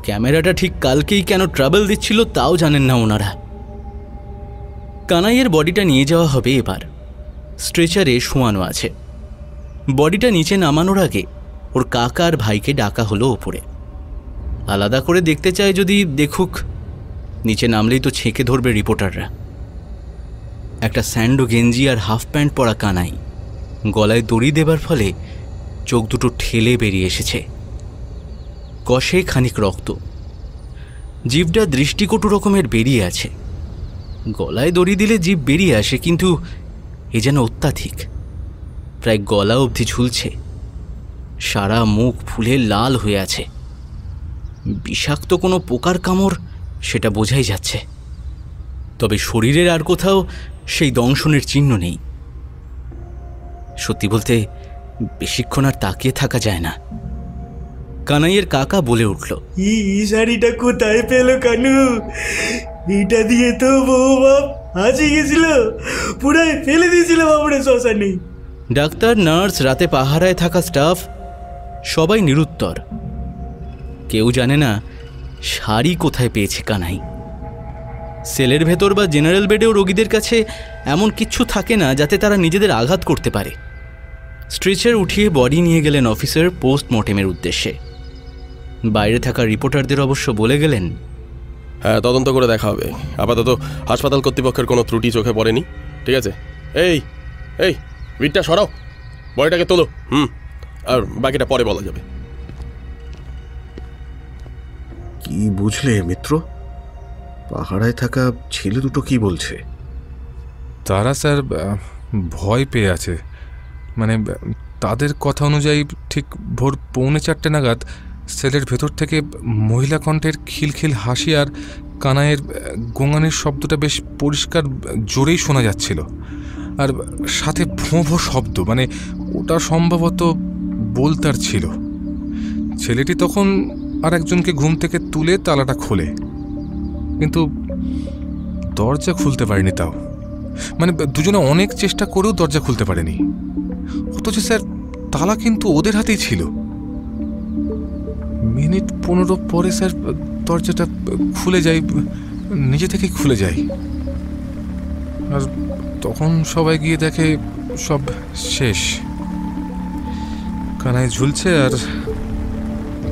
Speaker 3: ক্যামেরাটা ঠিক কালকেই কেন ট্রাবল দিচ্ছিল তাও জানেন না ওনারা। কানাইয়ের বডিটা নিয়ে যাওয়া হবে এবার। স্ট্রেচারে শোয়ানো আছে। বডিটা নিচে নামানোর আগে ওর কাকা আর ভাইকে ডাকা হলো ওপরে। আলাদা করে দেখতে চায় যদি দেখুক, নিচে নামলেই তো ছেঁকে ধরবে রিপোর্টাররা। একটা স্যান্ডো গেঞ্জি আর হাফ প্যান্ট পরা কানাই, গলায় দড়ি দেবার ফলে চোখ দুটো ঠেলে বেরিয়ে এসেছে, কষে খানিক রক্ত, জিভটা দৃষ্টিকটু রকমের বেরিয়ে আছে। গলায় দড়ি দিলে জিভ বেরিয়ে আসে, কিন্তু এ যেন অত্যাধিক, প্রায় গলা অবধি ঝুলছে। সারা মুখ ফুলে লাল হয়ে আছে। বিষাক্ত কোনো পোকার কামড় সেটা বোঝাই যাচ্ছে, তবে শরীরের আর কোথাও সেই দংশনের চিহ্ন নেই। সত্যি বলতে বেশিক্ষণ আর তাকিয়ে থাকা যায় না। কানাইয়ের কাকা বলে উঠল,
Speaker 14: এই শাড়িটা কোথায় পেল কানু? এটা দিয়ে তো বউ বাপ হাসি গেছিল, পুরাই ফেলে দিয়েছিল বাবুরে শ্মশানে।
Speaker 3: ডাক্তার, নার্স, রাতে পাহারায় থাকা স্টাফ সবাই নিরুত্তর। কেউ জানে না শাড়ি কোথায় পেয়েছে কানাই। সেলের ভেতর বা জেনারেল বেডেও রোগীদের কাছে এমন কিচ্ছু থাকে না যাতে তারা নিজেদের আঘাত করতে পারে। স্ট্রেচার উঠিয়ে বডি নিয়ে গেলেন অফিসার পোস্টমর্টেমের উদ্দেশ্যে। বাইরে থাকা রিপোর্টারদের অবশ্য বলে গেলেন,
Speaker 13: হ্যাঁ, তদন্ত করে দেখা হবে। আপাতত হাসপাতাল কর্তৃপক্ষের কোনো ত্রুটি চোখে পড়েনি। ঠিক আছে, এই এই বিটটা সরাও, বডিটাকে তোলো। আর বাকিটা পরে বলা যাবে।
Speaker 6: কি বুঝলে মিত্র? পাহাড়ায় থাকা ছেলে দুটো কি বলছে?
Speaker 7: তারা স্যার ভয় পেয়ে আছে। মানে তাদের কথা অনুযায়ী ঠিক ভোর 3:45 নাগাদ সেলের ভেতর থেকে মহিলা কণ্ঠের খিলখিল হাসি আর কানাইয়ের গোঙানির শব্দটা বেশ পরিষ্কার জোরেই শোনা যাচ্ছিল। আর সাথে ভোঁ ভোঁ শব্দ, মানে ওটা সম্ভবত বলতার ছিল। ছেলেটি তখন আর একজনকে ঘুম থেকে তুলে তালাটা খোলে, কিন্তু দরজা খুলতে পারেনি। তাও মানে দুজনে অনেক চেষ্টা করেও দরজা খুলতে পারেনি। অথচ স্যার তালা কিন্তু ওদের হাতেই ছিল। মিনিট 15 পরে স্যার দরজাটা খুলে যায়, নিজে থেকেই খুলে যায়। আর তখন সবাই গিয়ে দেখে সব শেষ। কানায় ঝুলছে আর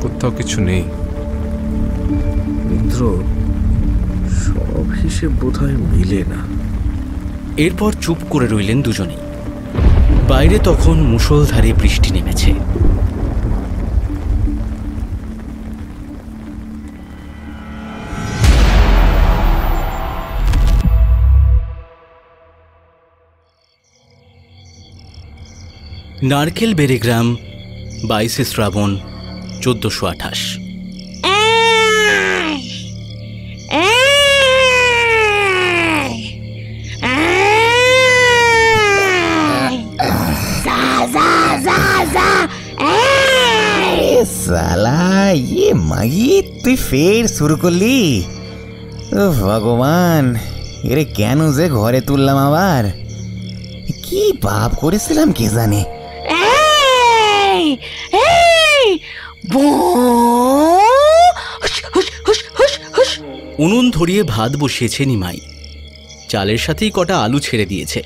Speaker 7: কোথাও কিছু নেই।
Speaker 6: মিত্র, সব হিসেব বোধহয় মিলে না।
Speaker 3: এরপর চুপ করে রইলেন দুজনেই। বাইরে তখন মুষলধারে বৃষ্টি নেমেছে। নারকেল বেড়ে গ্রাম, 22 শ্রাবণ 1428।
Speaker 15: সালা ইয়ে মাগি, তুই ফের শুরু করলি? ও ভগবান, এরে কেন যে ঘরে তুললাম আবার? কি পাপ করেছিলাম কে জানে।
Speaker 3: উনুন ধরিয়ে ভাত বসিয়েছে নিমাই। চালের সাথেই কটা আলু ছেড়ে দিয়েছে।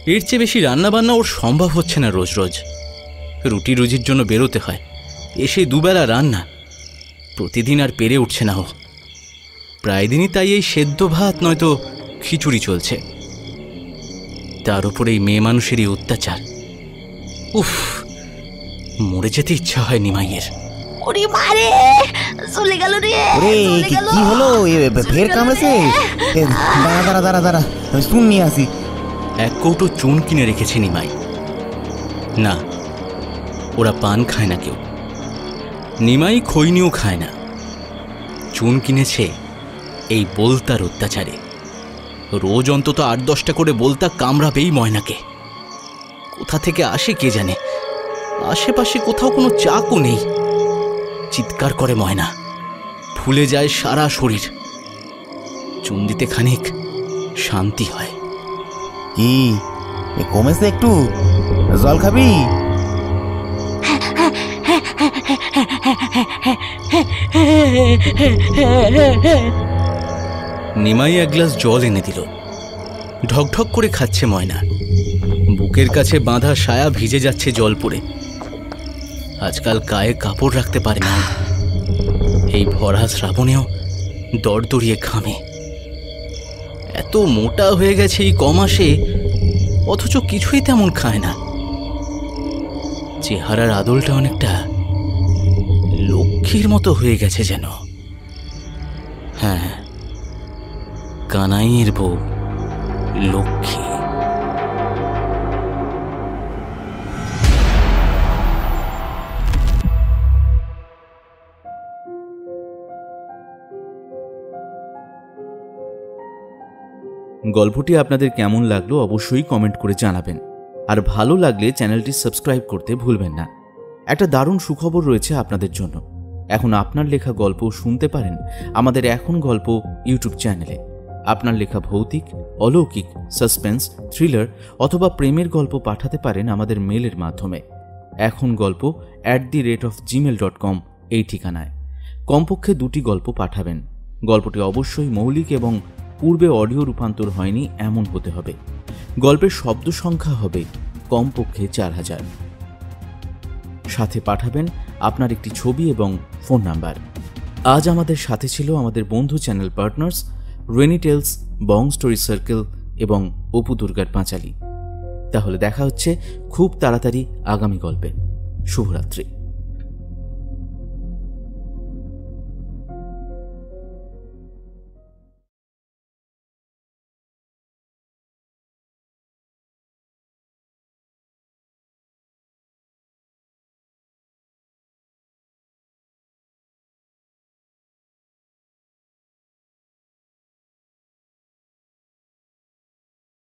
Speaker 3: এর চেয়ে বেশি রান্নাবান্না ওর সম্ভব হচ্ছে না রোজ রোজ। রুটি রুজির জন্য বেরোতে হয়, এসে দুবেলা রান্না, প্রতিদিন আর পেরে উঠছে না ও। প্রায় দিনই তাই এই সেদ্ধ ভাত নয়তো খিচুড়ি চলছে। তার উপরে এই মেয়ে মানুষেরই অত্যাচার। উফ, মরে যেতে ইচ্ছা হয় নিমাইয়ের।
Speaker 9: ওরে মারে, চলে গেল রে।
Speaker 15: ওরে কি হলো? ফের কামড়েছে? দাঁড়া দাঁড়া দাঁড়া, চুন নিয়ে আসি।
Speaker 3: এক কৌটো চুন কিনে রেখেছে নিমাই। না, ওরা পান খায় না কেউ। নিমাই খৈনিও খায় না। চুন কিনেছে এই বলতার অত্যাচারে। রোজ অন্তত 8-10টা করে বলতা কামড়াবেই ময়নাকে। কোথা থেকে আসে কে জানে। আশেপাশে কোথাও কোনো চাকও নেই। চিৎকার করে ময়না, ফুলে যায় সারা শরীর। চুন দিতে খানিক শান্তি হয়।
Speaker 15: কি কমেছে একটু? জল খাবি?
Speaker 3: নিমাই এক গ্লাস জল এনে দিল। ঢকঢক করে খাচ্ছে ময়না। বুকের কাছে বাঁধা সায়া ভিজে যাচ্ছে জল পড়ে। আজকাল গায়ে কাপড় রাখতে পারে না। এই ভরা শ্রাবণেও দরদরিয়ে ঘামে। এত মোটা হয়ে গেছে এই কমাসে, অথচ কিছুই তেমন খায় না। চেহারার আদলটা অনেকটা লক্ষ্মীর মতো হয়ে গেছে যেন। হ্যাঁ, কানাইয়ের বউ লক্ষ্মী।
Speaker 1: গল্পটি আপনাদের কেমন লাগলো অবশ্যই কমেন্ট করে জানাবেন। আর ভালো লাগলে চ্যানেলটি সাবস্ক্রাইব করতে ভুলবেন না। একটা দারুণ সুখবর রয়েছে আপনাদের জন্য। এখন আপনার লেখা গল্প শুনতে পারেন আমাদের এখন গল্প ইউটিউব চ্যানেলে। আপনার লেখা ভৌতিক, অলৌকিক, সাসপেন্স, থ্রিলার অথবা প্রেমের গল্প পাঠাতে পারেন আমাদের মেলের মাধ্যমে ekhongolpo@gmail.com এই ঠিকানায়। কমপক্ষে 2টি গল্প পাঠাবেন। গল্পটি অবশ্যই মৌলিক এবং পূর্বে অডিও রূপান্তর হয়নি এমন হতে হবে। গল্পের শব্দ সংখ্যা হবে কমপক্ষে 4000। সাথে পাঠাবেন আপনার একটি ছবি এবং ফোন নাম্বার। আজ আমাদের সাথে ছিল আমাদের বন্ধু চ্যানেল পার্টনার্স রেনি টেলস, বং স্টোরি সার্কেল এবং অপু দুর্গার পাঁচালী। তাহলে দেখা হচ্ছে খুব তাড়াতাড়ি আগামী গল্পে। শুভরাত্রি।